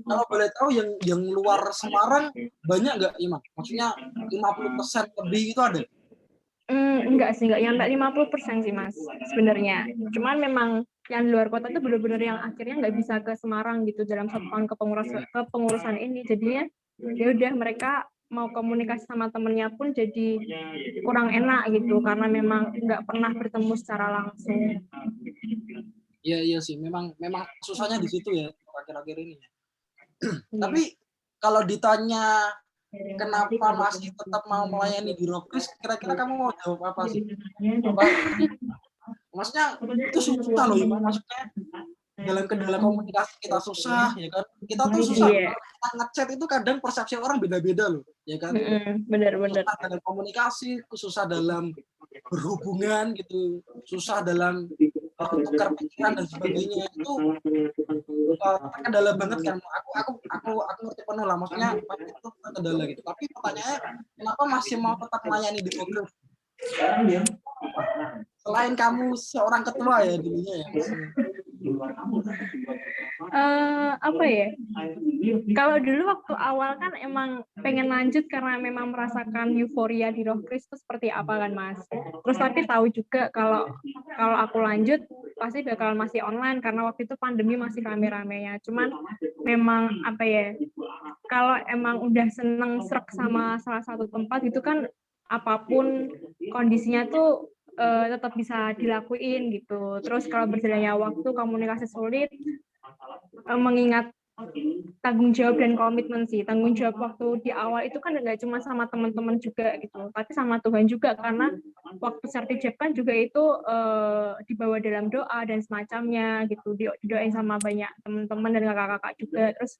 Kalau boleh tahu yang luar Semarang banyak nggak, Ima? Maksudnya 50% lebih itu ada? Enggak sih, enggak nyampe 50% sih Mas sebenarnya. Cuman memang yang di luar kota itu benar-benar yang akhirnya nggak bisa ke Semarang gitu dalam 1 tahun kepengurusan ini. Jadinya ya udah mereka mau komunikasi sama temennya pun jadi kurang enak gitu karena memang nggak pernah bertemu secara langsung. Iya sih, memang susahnya di situ ya akhir-akhir ini. Tapi kalau ditanya kenapa masih tetap mau melayani di Rockris, kira-kira kamu mau jawab apa sih? Maksudnya itu susah loh, Ima. Maksudnya dalam kendala komunikasi kita susah, ya kan? Kita tuh susah. Kita ngechat itu kadang persepsi orang beda-beda loh, ya kan? Benar-benar. Susah dalam komunikasi, susah dalam berhubungan gitu, susah dalam tukar pikiran dan sebagainya, itu terkendala banget kan. Aku ngerti penuh lah, maksudnya itu terkendala gitu. Tapi pertanyaannya, kenapa masih mau tetap melayani di Rockris? Selain kamu seorang ketua ya dulunya ya. Kalau dulu waktu awal kan emang pengen lanjut karena memang merasakan euforia di Rockris itu seperti apa kan Mas. Terus tapi tahu juga kalau aku lanjut pasti bakal masih online karena waktu itu pandemi masih rame-ramenya. Cuman memang kalau emang udah seneng srek sama salah satu tempat itu kan apapun kondisinya tuh tetap bisa dilakuin gitu. Terus kalau berjalannya waktu komunikasi sulit, mengingat tanggung jawab dan komitmen sih. Tanggung jawab waktu di awal itu kan nggak cuma sama teman-teman juga gitu, tapi sama Tuhan juga karena waktu sertijab kan juga itu dibawa dalam doa dan semacamnya gitu, didoain sama banyak teman-teman dan kakak-kakak juga. Terus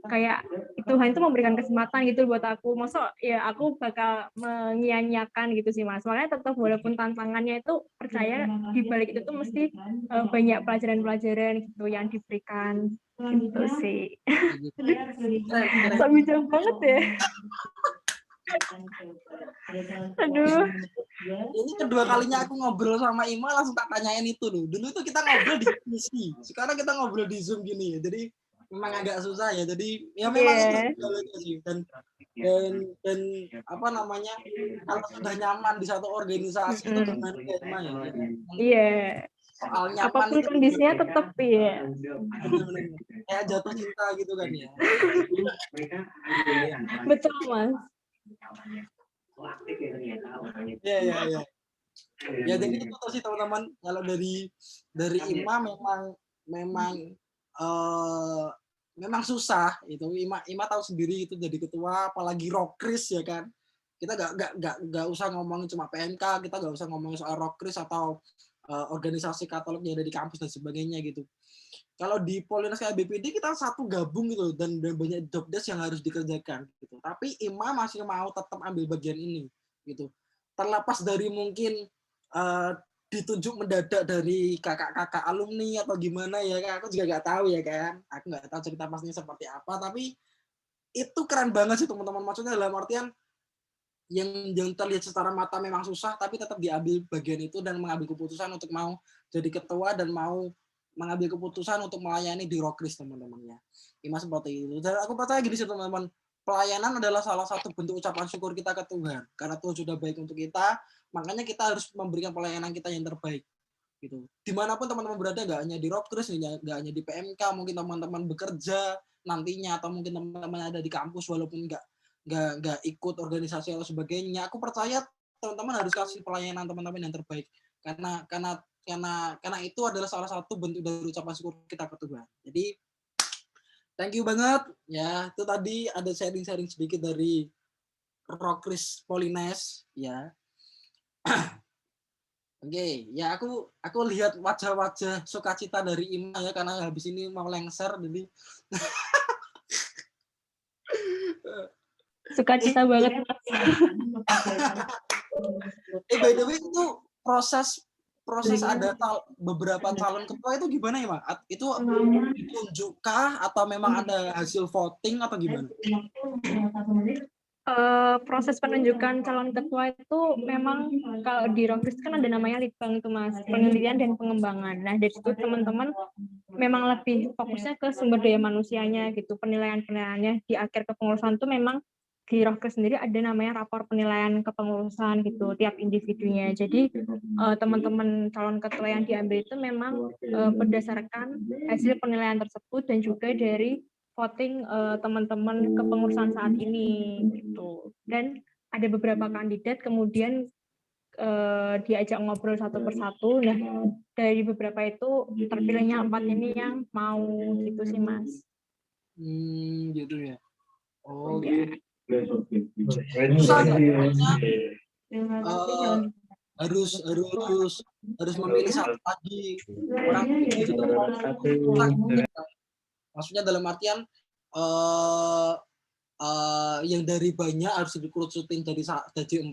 kayak Tuhan itu memberikan kesempatan gitu buat aku. Masa ya aku bakal menyia-nyiakan gitu sih Mas. Makanya tetap walaupun tantangannya itu percaya di balik itu tuh mesti banyak pelajaran-pelajaran gitu yang diberikan. Gitu sih. Sambil jauh banget ya. Aduh. Ini kedua kalinya aku ngobrol sama Ima langsung tak tanyain itu loh. Dulu itu kita ngobrol di PC, sekarang kita ngobrol di Zoom gini ya. Jadi memang agak susah ya. Jadi ya memang itu sih. Dan apa namanya, kalau sudah nyaman di satu organisasi itu gimana ya Ima ya. Iya. Soal nyaman apapun itu kondisinya tetap ya. Kayak jatuh cinta gitu kan ya. Betul Mas. Iya. Ya jadi itu tuh sih teman-teman, kalau dari Ima memang susah itu. Ima tahu sendiri itu jadi ketua apalagi Rockris ya kan. Kita nggak usah ngomongin cuma PMK, kita nggak usah ngomongin soal Rockris atau organisasi Katolik yang ada di kampus dan sebagainya gitu. Kalau di Polines kayak BPD kita satu gabung gitu dan banyak job desk yang harus dikerjakan gitu. Tapi Ima masih mau tetap ambil bagian ini gitu. Terlepas dari mungkin ditunjuk mendadak dari kakak-kakak alumni atau gimana ya kan, aku juga nggak tahu ya kan. Aku nggak tahu cerita pastinya seperti apa, tapi itu keren banget sih teman-teman. Maksudnya dalam artian yang terlihat secara mata memang susah, tapi tetap diambil bagian itu dan mengambil keputusan untuk mau jadi ketua dan mau mengambil keputusan untuk melayani di Rockris teman-temannya. Ima seperti itu. Dan aku percaya gini sih teman-teman, pelayanan adalah salah satu bentuk ucapan syukur kita ke Tuhan. Karena Tuhan sudah baik untuk kita, makanya kita harus memberikan pelayanan kita yang terbaik. Gitu. Dimanapun teman-teman berada, nggak hanya di Rockris, nggak hanya di PMK, mungkin teman-teman bekerja nantinya, atau mungkin teman-teman ada di kampus walaupun nggak ikut organisasi atau sebagainya, aku percaya teman-teman harus kasih pelayanan teman-teman yang terbaik karena itu adalah salah satu bentuk dari ucapan syukur kita ke Tuhan. Jadi thank you banget ya. Itu tadi ada sharing sedikit dari Rockris Polines ya. Oke, ya aku lihat wajah-wajah sukacita dari Ima ya karena habis ini mau lengser jadi Sukacita banget. By the way itu proses proses ada beberapa calon ketua itu gimana ya, Mak? Itu ditunjukkah atau memang ada hasil voting atau gimana? Proses penunjukan calon ketua itu memang kalau di Rockris kan ada namanya litbang itu Mas, penelitian dan pengembangan. Nah dari situ teman-teman memang lebih fokusnya ke sumber daya manusianya gitu, penilaian-penilaiannya di akhir kepengurusan itu memang di Rockris sendiri ada namanya rapor penilaian kepengurusan gitu tiap individunya. Jadi teman-teman calon ketua yang diambil itu memang berdasarkan hasil penilaian tersebut dan juga dari voting teman-teman kepengurusan saat ini gitu. Dan ada beberapa kandidat kemudian diajak ngobrol satu persatu. Nah dari beberapa itu terpilihnya 4 ini yang mau gitu sih Mas. Gitu ya. Oh ya. gitu. Susah nggak? Harus memilih satu lagi orang gitu. Maksudnya dalam artian yang dari banyak harus dikerucutin dari 4,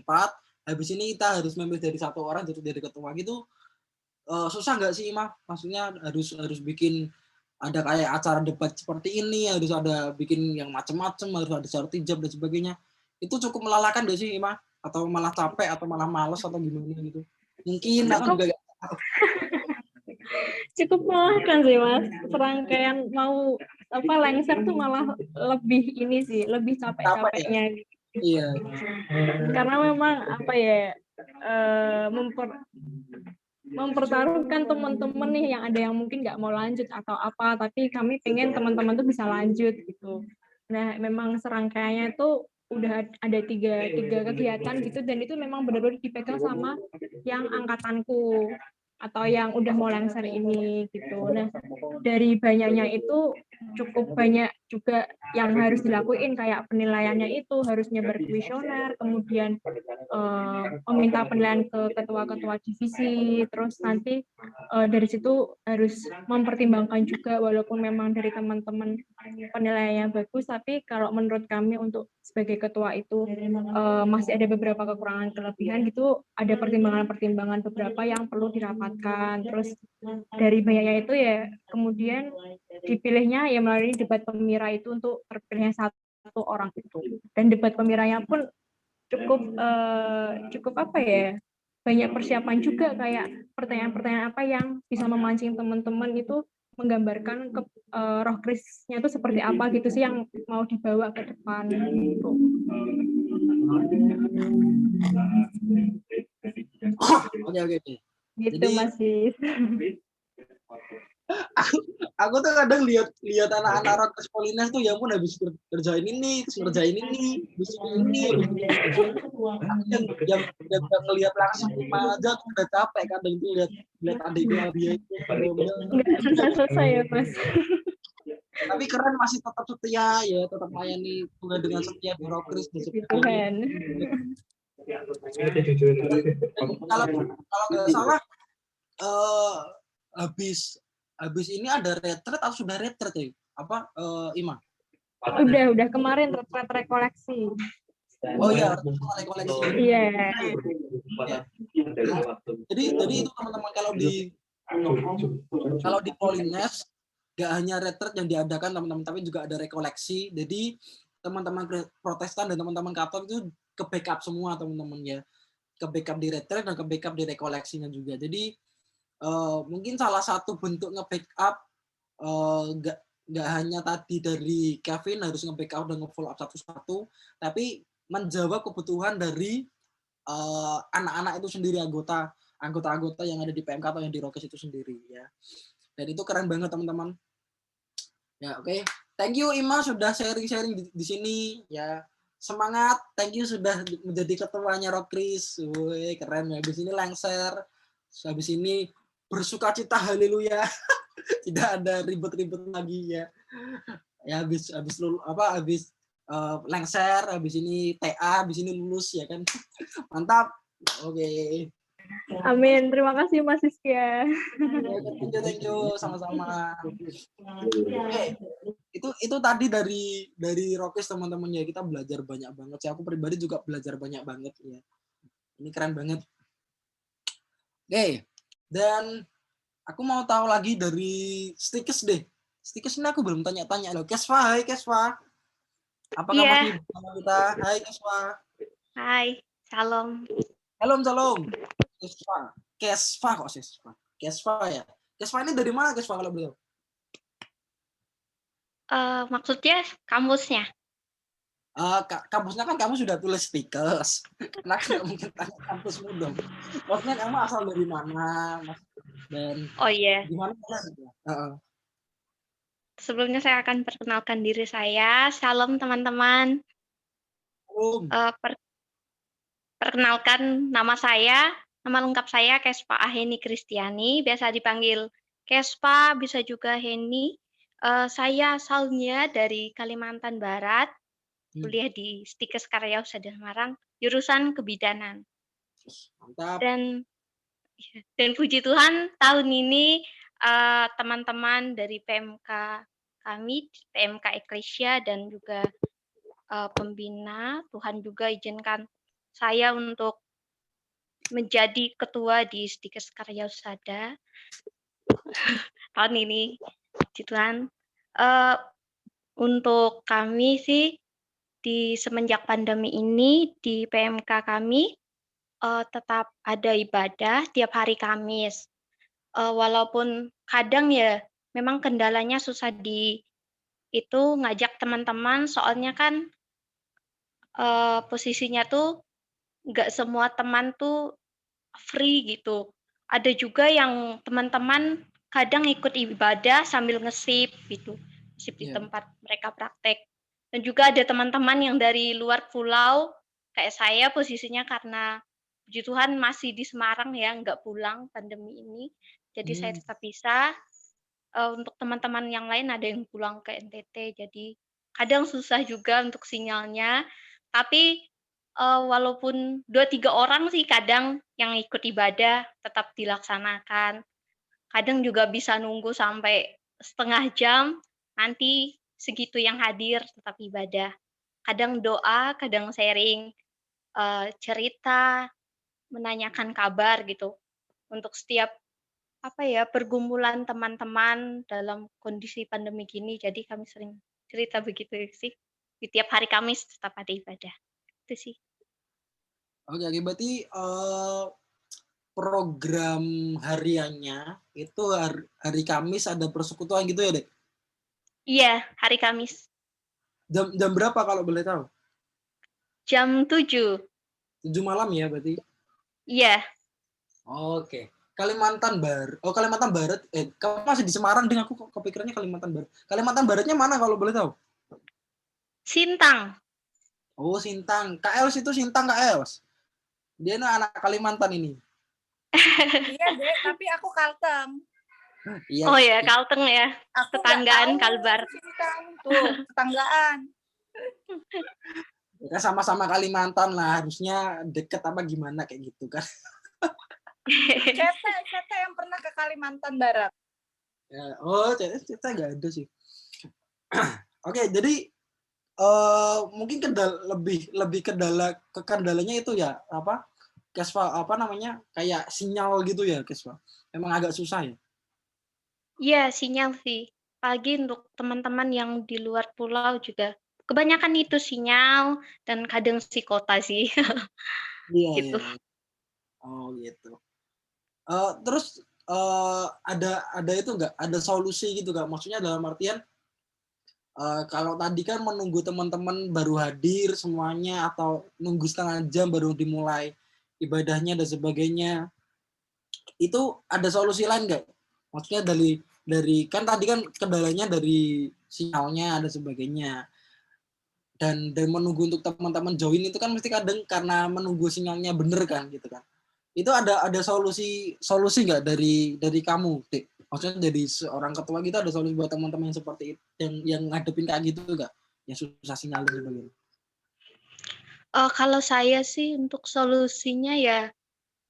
habis ini kita harus memilih dari 1 orang dari ketua gitu. Susah nggak sih Ima? Maksudnya harus bikin ada kayak acara debat seperti ini, harus ada bikin yang macam-macam, harus ada sorti jam dan sebagainya. Itu cukup melelahkan nggak sih Ima? Atau malah capek atau malah males atau gimana gitu? Mungkin aku juga cukup melelahkan sih Mas. Serangkaian mau lengser tuh malah lebih ini sih, lebih capek-capeknya. Ya? Iya. Karena memang mempertaruhkan teman-teman nih yang ada yang mungkin nggak mau lanjut atau apa, tapi kami pengen teman-teman tuh bisa lanjut gitu. Nah memang serangkaiannya tuh udah ada tiga kegiatan gitu, dan itu memang benar-benar dipegang sama yang angkatanku atau yang udah mau lengser ini gitu. Nah dari banyaknya itu cukup banyak juga yang harus dilakuin, kayak penilaiannya itu harus nyebar kuesioner, kemudian meminta penilaian ke ketua-ketua divisi, terus nanti dari situ harus mempertimbangkan juga, walaupun memang dari teman-teman penilaiannya bagus, tapi kalau menurut kami untuk sebagai ketua itu masih ada beberapa kekurangan kelebihan gitu, ada pertimbangan-pertimbangan beberapa yang perlu dirapatkan. Terus dari banyaknya itu ya kemudian dipilihnya ya melalui debat pemira itu untuk terpilihnya 1 orang itu, dan debat pemiranya pun cukup banyak persiapan juga, kayak pertanyaan-pertanyaan apa yang bisa memancing teman-teman itu menggambarkan ke Rockris-nya itu seperti apa gitu sih yang mau dibawa ke depan gitu. Oke. Gitu jadi, Mas Sis. aku tuh kadang lihat anak-anak Rockris Polines tuh ya ampun, habis kerjain ini, terus ngerjain ini, habis ini. Yang ngelihat langsung aja tuh udah capek kadang tuh lihat adiknya dia itu. Nggak selesai ya Mas. Tapi keren, masih tetap setia ya, tetap melayani Tuhan dengan setia di Rockris dan Tuhan. Kalau nggak salah habis ini ada retret atau sudah retret ya? Apa Ima? Udah kemarin retret rekoleksi. Oh iya, rekoleksi. Iya. Jadi itu teman-teman, kalau di Polines nggak hanya retret yang diadakan teman-teman, tapi juga ada rekoleksi. Jadi teman-teman Protestan dan teman-teman Katolik itu ke backup semua teman-teman ya, ke backup di retret dan ke backup di rekoleksinya juga. Jadi mungkin salah satu bentuk nge-backup nggak hanya tadi dari Kevin harus nge-backup dan nge-follow up satu-satu, tapi menjawab kebutuhan dari anak-anak itu sendiri, anggota-anggota yang ada di PMK atau yang di Rockris itu sendiri ya. Dan itu keren banget teman-teman. Ya oke. Thank you Ima sudah sharing-sharing di sini ya. Semangat. Thank you sudah menjadi ketuanya Rockris. Wih, keren ya. Habis ini lengser. Habis ini bersukacita, haleluya. Tidak ada ribet-ribet lagi ya. Ya habis lengser, habis ini TA, habis ini lulus ya kan. Mantap. Oke. Amin. Terima kasih Mas Siskia. Thank you. Sama-sama. Itu tadi dari Rockris teman-teman ya, kita belajar banyak banget. Aku pribadi juga belajar banyak banget ya. Ini keren banget. Oke. Dan aku mau tahu lagi dari Stikes deh. Stikes ini aku belum tanya-tanya loh. Kesva, hai Kesva. Apakah Iya. masih bersama kita? Hai Kesva. Hai, salam. Salam. Kesva kok Kesva. Kesva ya. Kesva ini dari mana Kesva kalau belum? Maksudnya kampusnya? Kampusnya kan kamu sudah tulis Stikes. Nah, nggak mungkin tanya kampusmu dong. Maksudnya kamu asal dari mana? Dan Oh iya. gimana? Sebelumnya saya akan perkenalkan diri saya. Salam teman-teman. Perkenalkan nama lengkap saya Kesva Aheni Kristiani, biasa dipanggil Kesva, bisa juga Heni. Saya asalnya dari Kalimantan Barat, kuliah di Stikes Karya Usaha Semarang, jurusan kebidanan. Mantap. Dan puji Tuhan tahun ini teman-teman dari PMK kami, PMK Eklesia dan juga pembina, Tuhan juga izinkan saya untuk menjadi ketua di Stikes Karya Usaha tahun ini, puji Tuhan. Untuk kami sih di semenjak pandemi ini di PMK kami tetap ada ibadah tiap hari Kamis. Walaupun kadang ya memang kendalanya susah itu ngajak teman-teman, soalnya kan posisinya tuh nggak semua teman tuh free gitu. Ada juga yang teman-teman kadang ikut ibadah sambil ngesip gitu, ngesip di tempat mereka praktek. Dan juga ada teman-teman yang dari luar pulau, kayak saya posisinya karena puji Tuhan masih di Semarang ya, nggak pulang pandemi ini. Jadi saya tetap bisa. Untuk teman-teman yang lain ada yang pulang ke NTT, jadi kadang susah juga untuk sinyalnya. Tapi walaupun 2-3 orang sih kadang yang ikut ibadah tetap dilaksanakan. Kadang juga bisa nunggu sampai setengah jam, nanti segitu yang hadir tetap ibadah. Kadang doa, kadang sharing, cerita, menanyakan kabar gitu. Untuk setiap pergumulan teman-teman dalam kondisi pandemi gini, jadi kami sering cerita begitu sih. Di tiap hari Kamis tetap ada ibadah. Itu sih. Oke, berarti program hariannya itu hari Kamis ada persekutuan gitu ya, Dek? Iya, hari Kamis. Jam berapa kalau boleh tahu? Jam 7. 7 malam ya berarti? Iya. Oke. Kalimantan Barat. Oh, Kalimantan Barat. Kamu masih di Semarang, dengan aku kepikirannya Kalimantan Barat. Kalimantan Baratnya mana kalau boleh tahu? Sintang. Oh, Sintang. KLs itu Sintang KLs. Dia anak Kalimantan ini. Iya, Dek, tapi aku Kalteng. Iya. Oh ya, Kalteng ya. Aku tetanggaan Kalbar. Tuh, tetanggaan. Ya, sama-sama Kalimantan lah, harusnya deket apa gimana kayak gitu kan. Cete yang pernah ke Kalimantan Barat. Ya, oh, Cete nggak ada sih. Oke, jadi mungkin lebih kendalanya itu ya apa? Kesva kayak sinyal gitu ya, Kesva. Emang agak susah ya? Iya, sinyal sih. Apalagi untuk teman-teman yang di luar pulau juga. Kebanyakan itu sinyal dan kadang kota sih. Iya, gitu. iya. Oh, gitu. Terus ada itu nggak? Ada solusi gitu nggak? Maksudnya dalam artian kalau tadi kan menunggu teman-teman baru hadir semuanya atau nunggu setengah jam baru dimulai ibadahnya dan sebagainya, itu ada solusi lain nggak? Maksudnya dari kan tadi kan kendalanya dari sinyalnya ada sebagainya, dan menunggu untuk teman-teman join itu kan mesti kadang karena menunggu sinyalnya bener kan gitu kan. Itu ada solusi nggak dari kamu, Dik? Maksudnya jadi seorang ketua gitu ada solusi buat teman-teman yang seperti itu, yang ngadepin kayak gitu nggak? Yang susah sinyal dan sebagainya. Kalau saya sih untuk solusinya ya,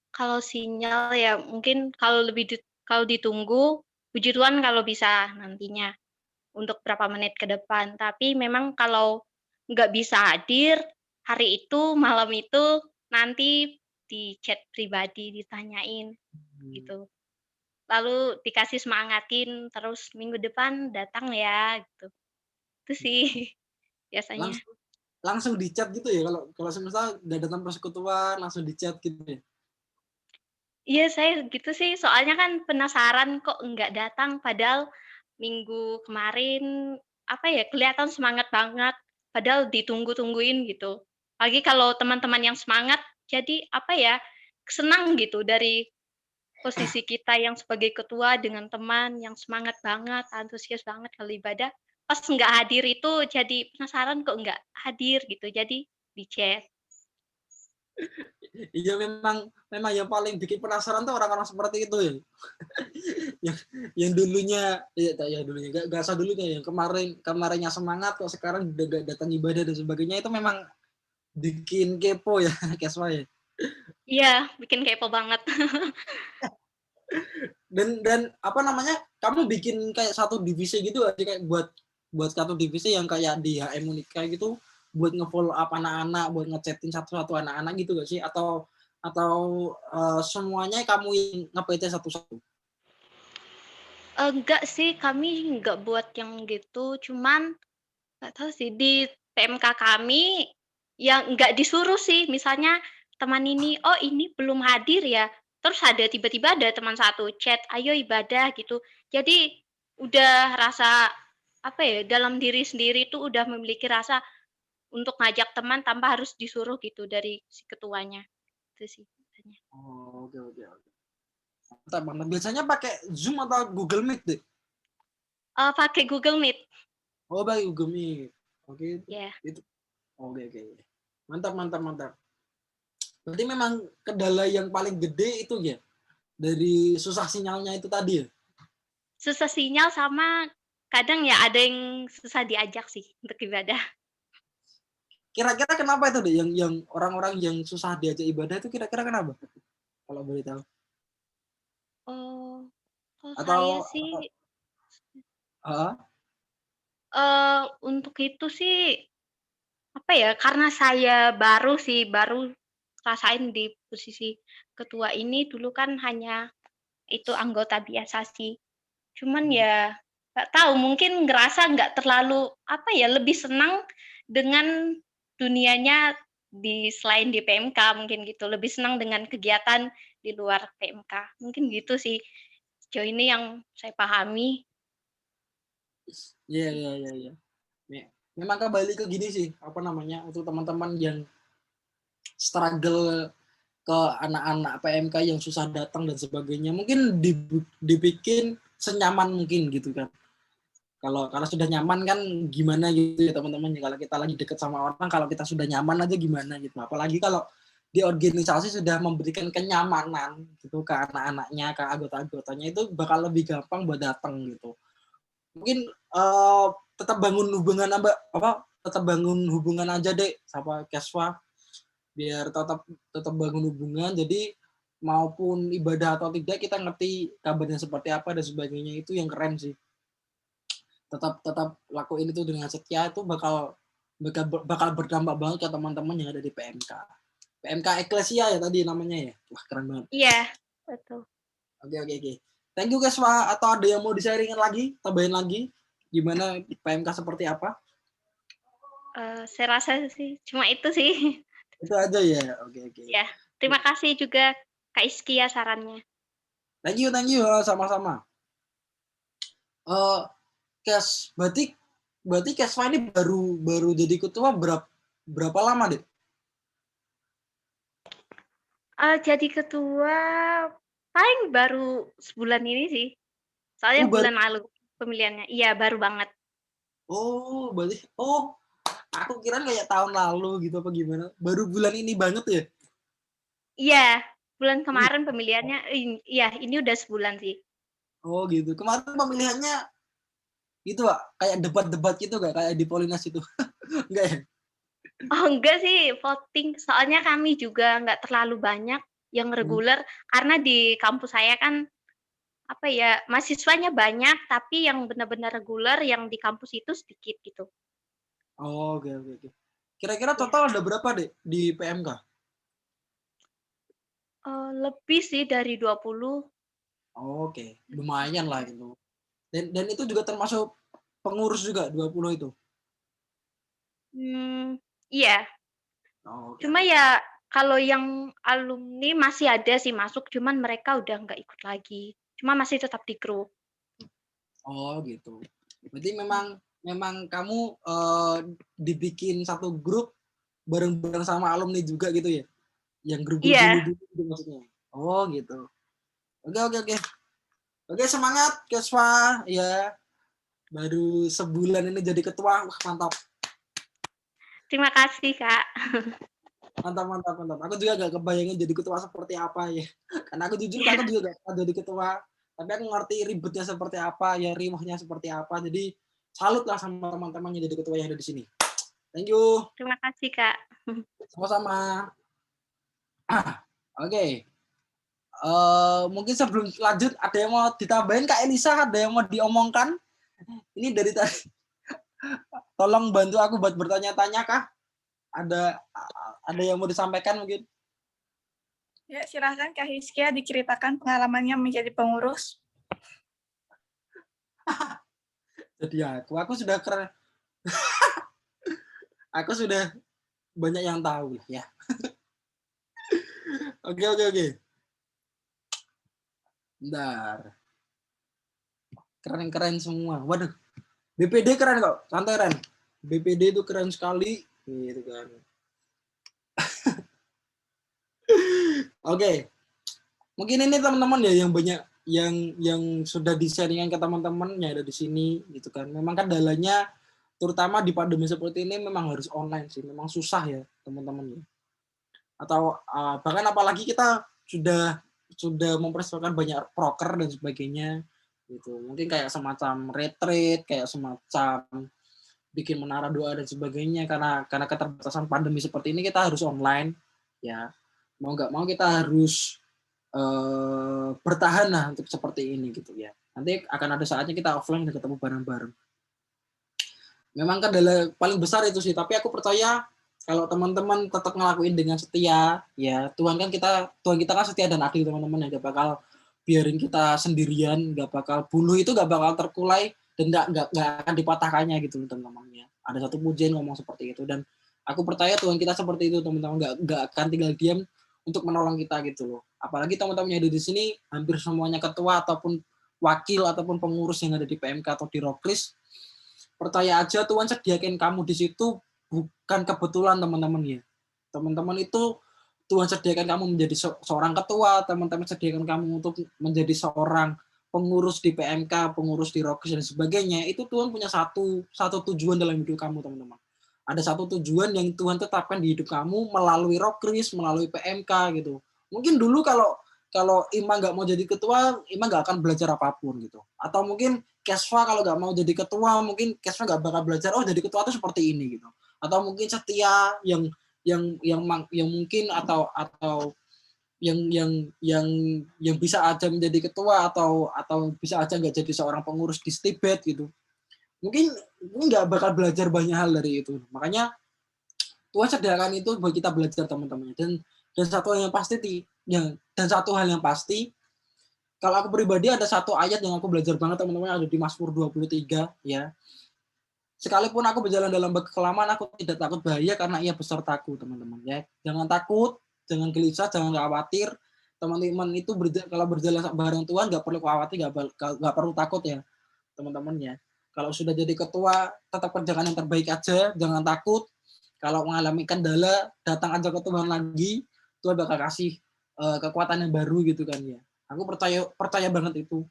kalau sinyal ya mungkin kalau ditunggu, puji Tuhan kalau bisa nantinya untuk berapa menit ke depan. Tapi memang kalau nggak bisa hadir hari itu, malam itu, nanti di chat pribadi ditanyain gitu. lalu dikasih semangatin, terus minggu depan datang ya, gitu. Itu sih biasanya. Langsung di chat gitu ya, kalau semisal nggak datang persekutuan langsung di chat gitu ya? Iya, saya gitu sih, soalnya kan penasaran kok nggak datang, padahal minggu kemarin, apa ya, kelihatan semangat banget, padahal ditunggu-tungguin gitu. Apalagi kalau teman-teman yang semangat, jadi apa ya, senang gitu dari posisi kita yang sebagai ketua dengan teman yang semangat banget, antusias banget kalau ibadah, pas nggak hadir itu jadi penasaran kok nggak hadir gitu, jadi di chat. Iya, memang yang paling bikin penasaran tuh orang-orang seperti itu ya. yang dulunya nggak usah dulunya, yang kemarinnya semangat kok sekarang udah gak datang ibadah dan sebagainya, itu memang bikin kepo ya, Keswa ya. Iya, bikin kepo banget. Dan apa namanya, kamu bikin kayak satu divisi gitu aja, kayak buat satu divisi yang kayak di HM Unika gitu, buat nge-follow up anak-anak, buat nge-chatting satu-satu anak-anak gitu gak sih, atau semuanya kamu yang nge-PT satu-satu? Enggak sih, kami nggak buat yang gitu, cuman nggak tahu sih, di PMK kami yang nggak disuruh sih, misalnya teman ini, "Oh ini belum hadir ya?" Terus tiba-tiba ada teman satu chat, "Ayo ibadah," gitu. Jadi udah rasa, apa ya, dalam diri sendiri tuh udah memiliki rasa untuk ngajak teman tanpa harus disuruh gitu dari si ketuanya, itu sih biasanya. Oh, oke. Mantap. Biasanya pakai Zoom atau Google Meet deh? Pakai Google Meet. Oh, pakai Google Meet. Oke. Iya. Itu. Oke. Mantap. Berarti memang kendala yang paling gede itu ya, dari susah sinyalnya itu tadi ya? Susah sinyal sama kadang ya ada yang susah diajak sih untuk ibadah. Kira-kira kenapa itu deh, yang orang-orang yang susah diajak ibadah itu kira-kira kenapa? Kalau boleh tahu. Oh, kalau saya Atau sih untuk itu sih, apa ya, karena saya baru rasain di posisi ketua ini, dulu kan hanya itu anggota biasa sih. Cuman ya nggak tahu, mungkin ngerasa nggak terlalu, apa ya, lebih senang dengan dunianya selain di PMK mungkin gitu, lebih senang dengan kegiatan di luar PMK, mungkin gitu sih, sejauh ini yang saya pahami. Iya. Memang kembali ke gini sih, apa namanya, untuk teman-teman yang struggle ke anak-anak PMK yang susah datang dan sebagainya, mungkin dibikin senyaman mungkin gitu kan. Kalau sudah nyaman kan gimana gitu ya teman-teman, kalau kita lagi deket sama orang, kalau kita sudah nyaman aja gimana gitu. Apalagi kalau di organisasi sudah memberikan kenyamanan gitu ke anak-anaknya, ke anggota-anggotanya, itu bakal lebih gampang buat datang gitu. Mungkin tetap bangun hubungan tetap bangun hubungan aja deh sama Keswa, biar tetap bangun hubungan, jadi maupun ibadah atau tidak kita ngerti kabarnya seperti apa dan sebagainya. Itu yang keren sih. Tetap lakuin itu dengan setia, itu bakal berdampak banget ke teman-teman yang ada di PMK Eklesia ya tadi namanya ya. Wah, keren banget. Iya, betul. Oke. Thank you guys, Pak. Atau ada yang mau di-sharingin lagi, tambahin lagi gimana PMK seperti apa? Saya rasa sih cuma itu sih. Itu aja ya. Oke. Ya, terima kasih juga Kak Iskia sarannya. Thank you. Sama-sama. Kes, berarti Keswa ini baru jadi ketua berapa lama deh? Jadi ketua paling baru sebulan ini sih. Soalnya bulan lalu pemilihannya. Iya, baru banget. Oh, berarti aku kira kayak tahun lalu gitu apa gimana. Baru bulan ini banget ya? Iya, bulan kemarin pemilihannya. Iya, ini udah sebulan sih. Oh gitu. Kemarin pemilihannya itu Pak, kayak debat-debat gitu gak? Kayak di Polinas itu? Enggak ya? Oh enggak sih, voting. Soalnya kami juga nggak terlalu banyak yang reguler, karena di kampus saya kan, apa ya, mahasiswanya banyak, tapi yang benar-benar reguler yang di kampus itu sedikit gitu. Oh, oke. Kira-kira total ada berapa deh di PMK? Lebih sih dari 20. Oke, lumayan lah itu. Dan itu juga termasuk pengurus juga 20 itu. Iya. Oh, oke. Cuma ya kalau yang alumni masih ada sih masuk, cuman mereka udah nggak ikut lagi. Cuma masih tetap di grup. Oh gitu. Berarti memang kamu dibikin satu grup bareng-bareng sama alumni juga gitu ya? Yang grup-grup Iya. dulu gitu maksudnya. Oh gitu. Oke. Oke, semangat Keswa ya. Baru sebulan ini jadi ketua. Wah, mantap. Terima kasih, Kak. Mantap. Aku juga gak kebayangin jadi ketua seperti apa ya. Karena aku jujur aku juga gak pernah jadi ketua. Tapi aku ngerti ribetnya seperti apa, ya riuhnya seperti apa. Jadi salut lah sama teman-teman yang jadi ketua yang ada di sini. Thank you. Terima kasih, Kak. Sama-sama. Oke. Mungkin sebelum lanjut ada yang mau ditambahin Kak Elisa, ada yang mau diomongkan? Ini dari tadi. Tolong bantu aku buat bertanya-tanya kah? Ada yang mau disampaikan mungkin? Ya, silahkan Kak Hizkia diceritakan pengalamannya menjadi pengurus. Jadi aku sudah keren. Aku sudah banyak yang tahu ya. Oke. Bentar. Keren semua. Waduh. BPD keren kok. Santai Ren. BPD itu keren sekali gitu kan. Oke. Mungkin ini teman-teman ya yang banyak yang sudah di-sharingan ke teman-teman yang ada di sini gitu kan. Memang kendalanya terutama di pandemi seperti ini memang harus online sih. Memang susah ya teman-teman ya. Atau bahkan apalagi kita sudah mempersiapkan banyak proker dan sebagainya gitu. Mungkin kayak semacam retreat, kayak semacam bikin menara doa dan sebagainya karena keterbatasan pandemi seperti ini kita harus online ya. Mau nggak mau kita harus bertahan lah untuk seperti ini gitu ya. Nanti akan ada saatnya kita offline dan ketemu bareng-bareng. Memang kendala paling besar itu sih, tapi aku percaya kalau teman-teman tetap ngelakuin dengan setia, ya Tuhan kita kan setia dan adil teman-teman, ya gak bakal biarin kita sendirian, gak bakal bulu itu gak bakal terkulai dan gak akan dipatahkannya gitu teman-teman ya. Ada satu pujian ngomong seperti itu dan aku percaya Tuhan kita seperti itu teman-teman, gak akan tinggal diam untuk menolong kita gitu loh. Apalagi teman-teman yang ada di sini hampir semuanya ketua ataupun wakil ataupun pengurus yang ada di PMK atau di Rokris. Percaya aja Tuhan sediakan kamu di situ bukan kebetulan teman-teman ya. Teman-teman itu Tuhan sediakan kamu menjadi seorang ketua, teman-teman sediakan kamu untuk menjadi seorang pengurus di PMK, pengurus di Rokris dan sebagainya. Itu Tuhan punya satu tujuan dalam hidup kamu teman-teman. Ada satu tujuan yang Tuhan tetapkan di hidup kamu melalui Rokris, melalui PMK gitu. Mungkin dulu kalau Ima nggak mau jadi ketua, Ima nggak akan belajar apapun gitu. Atau mungkin Kesva kalau nggak mau jadi ketua, mungkin Kesva nggak bakal belajar. Oh jadi ketua itu seperti ini gitu. Atau mungkin Setia yang mungkin atau yang bisa aja menjadi ketua atau bisa aja nggak jadi seorang pengurus di Stibet gitu. Mungkin nggak bakal belajar banyak hal dari itu. Makanya Tuhan sediakan itu buat kita belajar teman-teman. Dan satu hal yang pasti, kalau aku pribadi ada satu ayat yang aku belajar banget teman-teman, ada di Mazmur 23 ya. Sekalipun aku berjalan dalam kekelaman, aku tidak takut bahaya karena Ia besertaku teman-teman ya. Jangan takut, jangan gelisah, jangan khawatir. Teman-teman itu kalau berjalan bareng Tuhan nggak perlu khawatir, nggak perlu takut ya teman-teman ya. Kalau sudah jadi ketua, tetap kerjakan yang terbaik aja, jangan takut. Kalau mengalami kendala, datang aja ke Tuhan lagi, Tuhan bakal kasih kekuatan yang baru gitu kan ya. Aku percaya banget itu.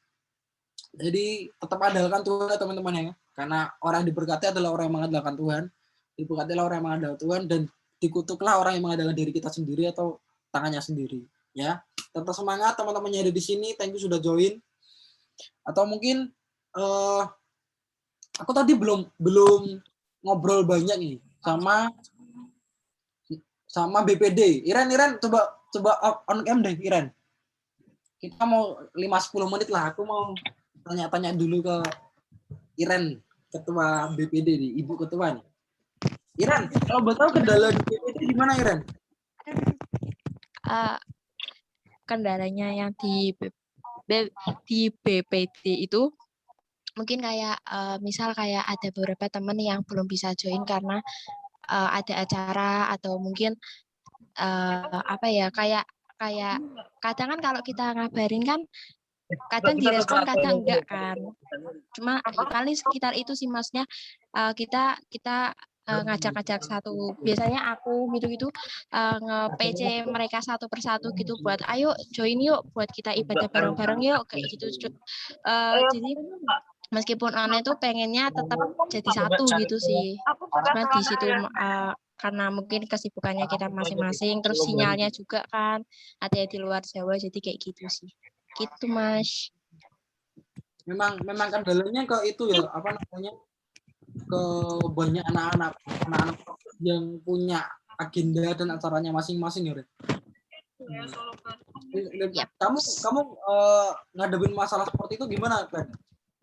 Jadi tetap andalkan Tuhan teman-teman ya. Karena orang yang diberkati adalah orang yang mengandalkan Tuhan. Diberkatilah orang yang mengandalkan Tuhan dan dikutuklah orang yang mengandalkan diri kita sendiri atau tangannya sendiri. Ya, tetap semangat teman-teman yang ada di sini. Thank you sudah join. Atau mungkin aku tadi belum ngobrol banyak nih sama BPD. Iren coba on cam deh Iren. Kita mau 5-10 menit lah. Aku mau tanya-tanya dulu ke Iren, ketua BPD nih, ibu ketua nih. Iren, kalau betul kendala di BPD gimana Iren? Kendalanya yang di di BPD itu mungkin kayak misal kayak ada beberapa teman yang belum bisa join karena ada acara atau mungkin apa ya kayak kadang kan kalau kita ngabarin kan kadang direspon kadang enggak kan, cuma paling sekitar itu sih maksudnya kita ngajak-ngajak satu, biasanya aku gitu nge-PC mereka satu persatu gitu buat ayo join yuk buat kita ibadah bareng-bareng yuk kayak gitu. Jadi meskipun online tuh pengennya tetap jadi satu gitu sih, cuma di situ karena mungkin kesibukannya kita masing-masing, terus sinyalnya juga kan ada yang di luar Jawa, jadi kayak gitu sih gitu Mas. Memang kendalanya ke itu ya, apa namanya, ke banyak anak-anak yang punya agenda dan acaranya masing-masing ya, Ren. Kamu ngadepin masalah seperti itu gimana, Ren?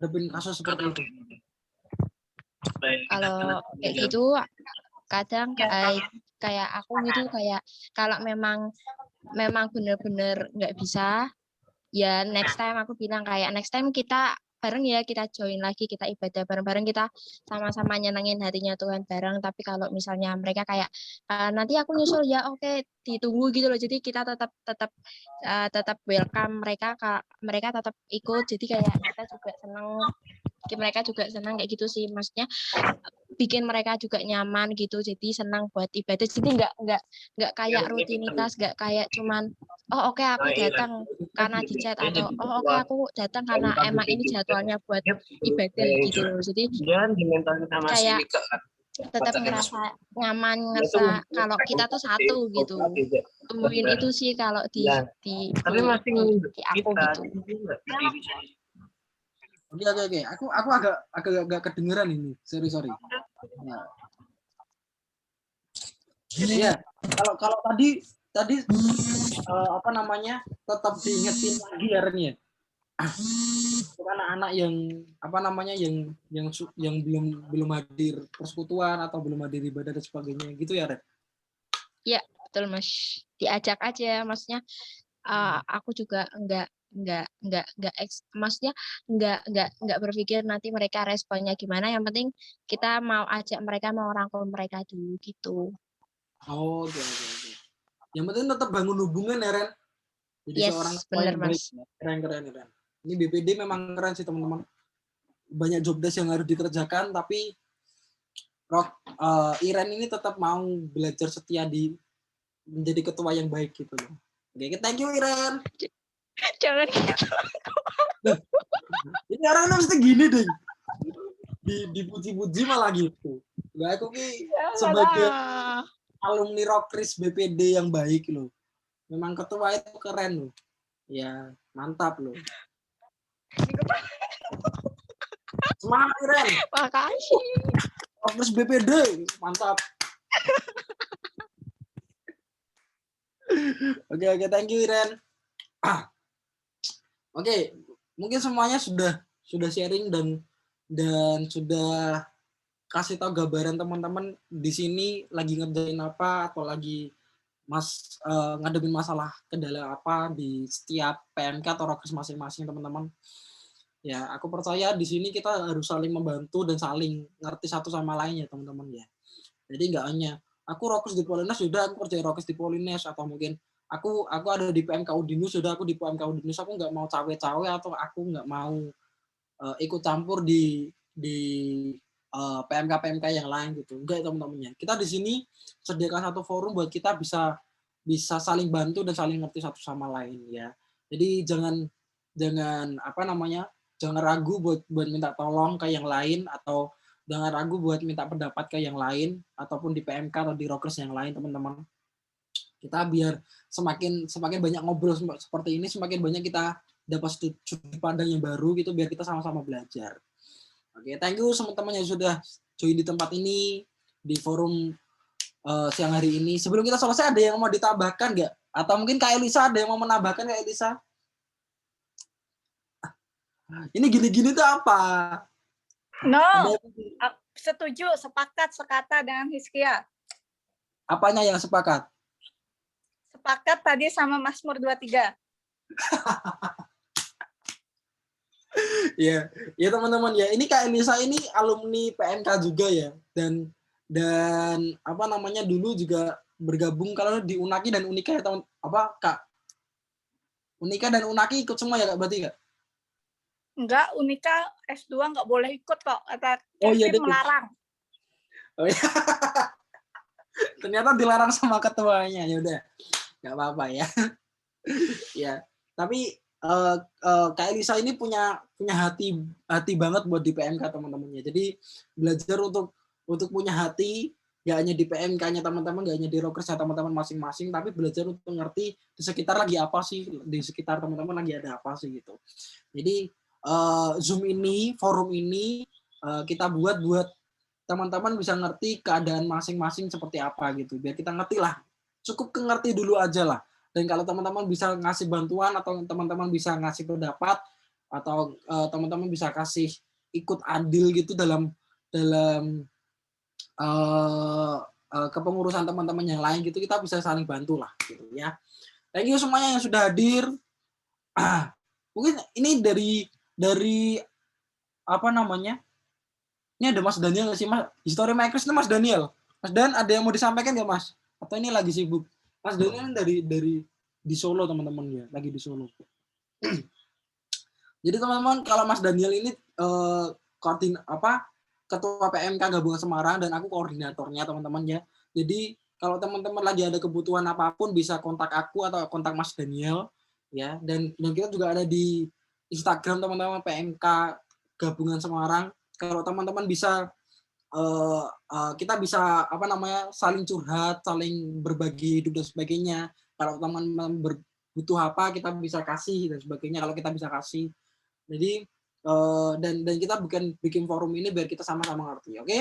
Ngadepin kasus seperti itu? Kalau kayak gitu kadang kayak aku gitu, kayak kalau memang benar-benar nggak bisa ya next time aku bilang kayak next time kita bareng ya, kita join lagi, kita ibadah bareng-bareng, kita sama-sama nyenengin hatinya Tuhan bareng. Tapi kalau misalnya mereka kayak nanti aku nyusul ya, oke, ditunggu gitu loh. Jadi kita tetap welcome mereka tetap ikut. Jadi kayak kita juga seneng, mereka juga senang kayak gitu sih, maksudnya bikin mereka juga nyaman gitu, jadi senang buat ibadah. Jadi nggak kayak rutinitas, nggak kayak cuman oh oke, aku datang karena di chat, atau oh oke, aku datang karena emang ini jadwalnya buat ibadah gitu loh. Jadi kayak tetap ngerasa nyaman, ngerasa kalau kita tuh satu gitu. Tungguin itu sih kalau di aku gitu. Oke. Aku agak kedengeran ini. Sorry. Nah. Ya, kalau tadi apa namanya, tetap diingetin lagi ya, Ren ya. Anak-anak yang apa namanya yang belum hadir persekutuan atau belum hadir ibadah dan sebagainya gitu ya, Ren. Ya, betul Mas. Diajak aja, maksudnya aku juga maksudnya enggak berpikir nanti mereka responnya gimana, yang penting kita mau ajak mereka, mau rangkul mereka dulu gitu. Oh, oke. Yang penting tetap bangun hubungan ya, Ren. Jadi seorang bener, Mas. Keren. Ini BPD memang keren sih teman-teman. Banyak job desk yang harus dikerjakan, tapi Iren ini tetap mau belajar setia menjadi ketua yang baik gitu loh. Oke, thank you Iren. Jangan gitu. Ini orang mesti gini deh. Dipuji-puji malah gitu. Nah, aku sebagai alumni Rockris BPD yang baik loh. Memang ketua itu keren loh. Ya, mantap loh. Semangat Iren. Makasih. Rockris BPD, mantap. Oke, thank you Iren. Oke, mungkin semuanya sudah sharing dan sudah kasih tahu gambaran teman-teman di sini lagi ngerjain apa atau lagi ngadepin masalah kendala apa di setiap PMK atau Rockris masing-masing teman-teman. Ya, aku percaya di sini kita harus saling membantu dan saling ngerti satu sama lain ya teman-teman ya. Jadi nggak hanya aku Rockris di Polines sudah aku kerjain Rockris di Polines, atau mungkin aku ada di PMK Udinus sudah aku di PMK Udinus, aku nggak mau cawe-cawe atau aku nggak mau ikut campur di PMK yang lain gitu. Enggak teman-temannya. Kita di sini sediakan satu forum buat kita bisa saling bantu dan saling ngerti satu sama lain ya. Jadi jangan apa namanya? Jangan ragu buat minta tolong ke yang lain, atau jangan ragu buat minta pendapat ke yang lain ataupun di PMK atau di Rockris yang lain teman-teman. Kita biar semakin banyak ngobrol seperti ini, semakin banyak kita dapat sudut pandang yang baru gitu, biar kita sama-sama belajar. Oke, thank you teman-teman yang sudah join di tempat ini di forum siang hari ini. Sebelum kita selesai, ada yang mau ditambahkan nggak? Atau mungkin Kak Elisa ada yang mau menambahkan, Kak Elisa? Ini gini-gini tuh apa? No, setuju, sepakat sekata dengan Hizkia. Apanya yang sepakat? Sepakat tadi sama Mazmur 23. Ya, ya teman-teman ya. Ini Kak Elisa ini alumni PMK juga ya. Dan apa namanya dulu juga bergabung kalau di Unaki dan Unika ya teman apa Kak? Unika dan Unaki ikut semua ya Kak berarti Kak? Enggak, Unika S2 nggak boleh ikut kok. Kata Oh iya, Kevin melarang. Oh iya. Ternyata dilarang sama ketuanya. Ya udah. Nggak apa-apa ya. Ya. Tapi Kak Elisa ini punya hati banget buat di PMK teman-temannya. Jadi belajar untuk punya hati nggak hanya di PMK-nya teman-teman, nggak hanya di Rockers-nya teman-teman masing-masing, tapi belajar untuk ngerti di sekitar lagi apa sih, di sekitar teman-teman lagi ada apa sih gitu. Jadi Zoom ini, forum ini kita buat teman-teman bisa ngerti keadaan masing-masing seperti apa gitu. Biar kita ngerti lah. Cukup ngerti dulu aja lah. Dan kalau teman-teman bisa ngasih bantuan atau teman-teman bisa ngasih pendapat atau teman-teman bisa kasih ikut andil gitu dalam kepengurusan teman-teman yang lain gitu, kita bisa saling bantu lah gitu ya. Thank you semuanya yang sudah hadir. Mungkin ini dari apa namanya? Ini ada Mas Daniel nggak sih Mas? History Makers ini Mas Daniel. Mas Dan ada yang mau disampaikan nggak Mas? Atau ini lagi sibuk? Mas Daniel dari di Solo teman-teman ya, lagi di Solo. Jadi teman-teman kalau Mas Daniel ini ketua PMK Gabungan Semarang dan aku koordinatornya teman-teman ya. Jadi kalau teman-teman lagi ada kebutuhan apapun bisa kontak aku atau kontak Mas Daniel ya. Dan kita juga ada di Instagram teman-teman PMK Gabungan Semarang. Kalau teman-teman bisa kita bisa saling curhat, saling berbagi hidup dan sebagainya. Kalau teman-teman butuh apa kita bisa kasih dan sebagainya kalau kita bisa kasih. Jadi dan kita bikin forum ini biar kita sama-sama ngerti, oke?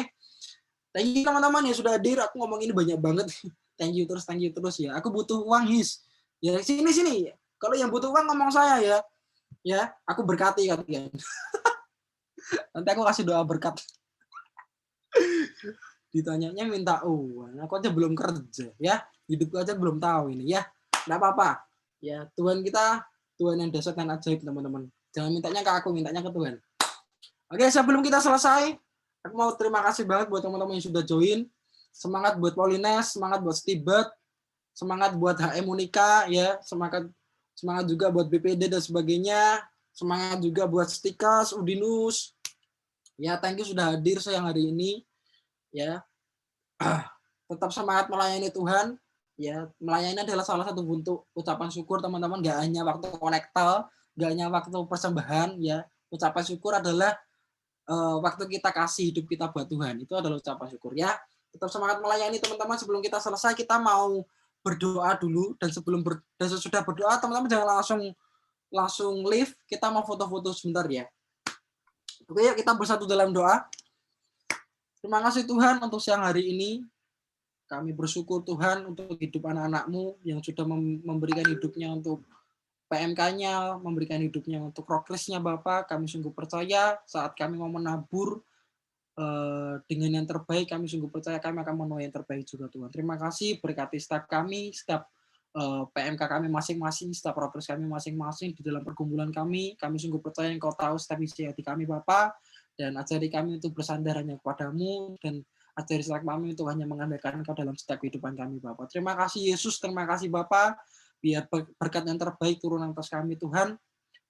Thank you teman-teman yang sudah hadir. Aku ngomong ini banyak banget. Thank you terus ya. Aku butuh uang his. Ya sini. Kalau yang butuh uang ngomong saya ya. Ya, aku berkati kalian. Nanti aku kasih doa berkat. Ditanyanya minta uang. Aku aja belum kerja ya. Hidupku aja belum tahu ini ya. Enggak apa-apa. Ya, Tuhan kita Tuhan yang dahsyat dan ajaib teman-teman. Jangan mintanya ke aku, mintanya ke Tuhan. Oke, sebelum kita selesai, aku mau terima kasih banget buat teman-teman yang sudah join. Semangat buat Paulines, semangat buat Stibet, semangat buat HM Unika, ya, semangat juga buat BPD dan sebagainya, semangat juga buat Stikas, Udinus. Ya, thank you sudah hadir siang hari ini. Ya, tetap semangat melayani Tuhan. Ya, melayani adalah salah satu bentuk ucapan syukur teman-teman. Gak hanya waktu konektal, gak hanya waktu persembahan, ya. Ucapan syukur adalah waktu kita kasih hidup kita buat Tuhan. Itu adalah ucapan syukur ya. Tetap semangat melayani teman-teman. Sebelum kita selesai kita mau berdoa dulu dan sesudah berdoa teman-teman jangan langsung leave. Kita mau foto-foto sebentar ya. Oke, yuk kita bersatu dalam doa. Terima kasih Tuhan untuk siang hari ini. Kami bersyukur Tuhan untuk hidup anak-anak-Mu yang sudah memberikan hidupnya untuk PMK-nya, memberikan hidupnya untuk Rockers-nya Bapak. Kami sungguh percaya saat kami mau menabur dengan yang terbaik, kami sungguh percaya kami akan menuai yang terbaik juga Tuhan. Terima kasih, berkati setiap kami, setiap PMK kami masing-masing, setiap Rockers kami masing-masing di dalam pergumulan kami. Kami sungguh percaya Engkau tahu setiap isi hati kami Bapak, dan ajari kami untuk bersandar hanya kepadamu, dan ajari setiap kami untuk hanya mengandalkan Engkau dalam setiap kehidupan kami Bapak. Terima kasih Yesus, terima kasih Bapak. Biar berkat yang terbaik turun atas kami Tuhan,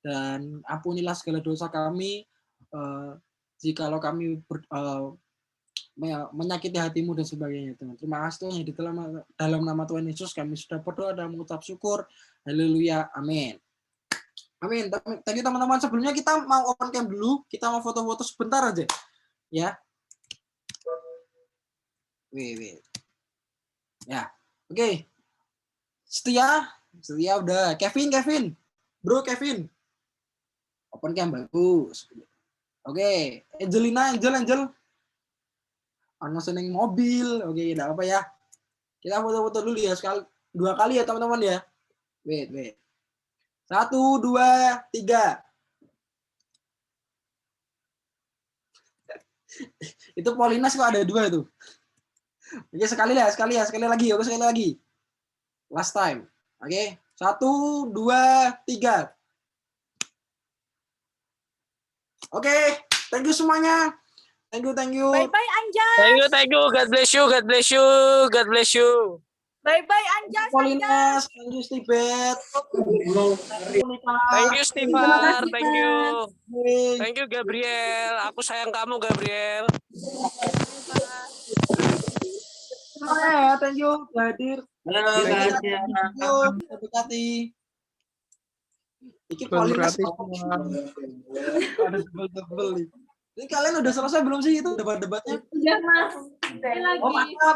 dan ampunilah segala dosa kami jikalau kami menyakiti hatimu dan sebagainya Tuhan. Terima kasih Tuhan, di dalam nama Tuhan Yesus kami sudah berdoa dan mengucap syukur. Haleluya, amin. Amin. Tadi teman-teman sebelumnya kita mau open cam dulu, kita mau foto-foto sebentar aja ya. Ya, oke. Setia udah. Kevin. Bro Kevin. Open cam bagus. Oke. Angel. Ono seneng mobil. Oke, enggak apa ya. Kita foto-foto dulu ya sekali. 2 kali ya teman-teman ya. Wait. 1, 2, 3. Itu Paulinas kok ada 2 itu. Oke, sekali lagi. Oke, sekali lagi. Last time. Oke. 1, 2, 3. Oke, thank you semuanya. Thank you. Bye-bye Anjas. Thank you. God bless you. Bye-bye Anjas. Polines, thank you Stibet. Thank you, Stephen. Thank you, Gabriel. Aku sayang kamu, Gabriel. Thank you hadir. Dekati. Iki Polines. Ada double nih. Ini kalian udah selesai belum sih itu debat-debatnya? Udah Mas. Oh, mantap.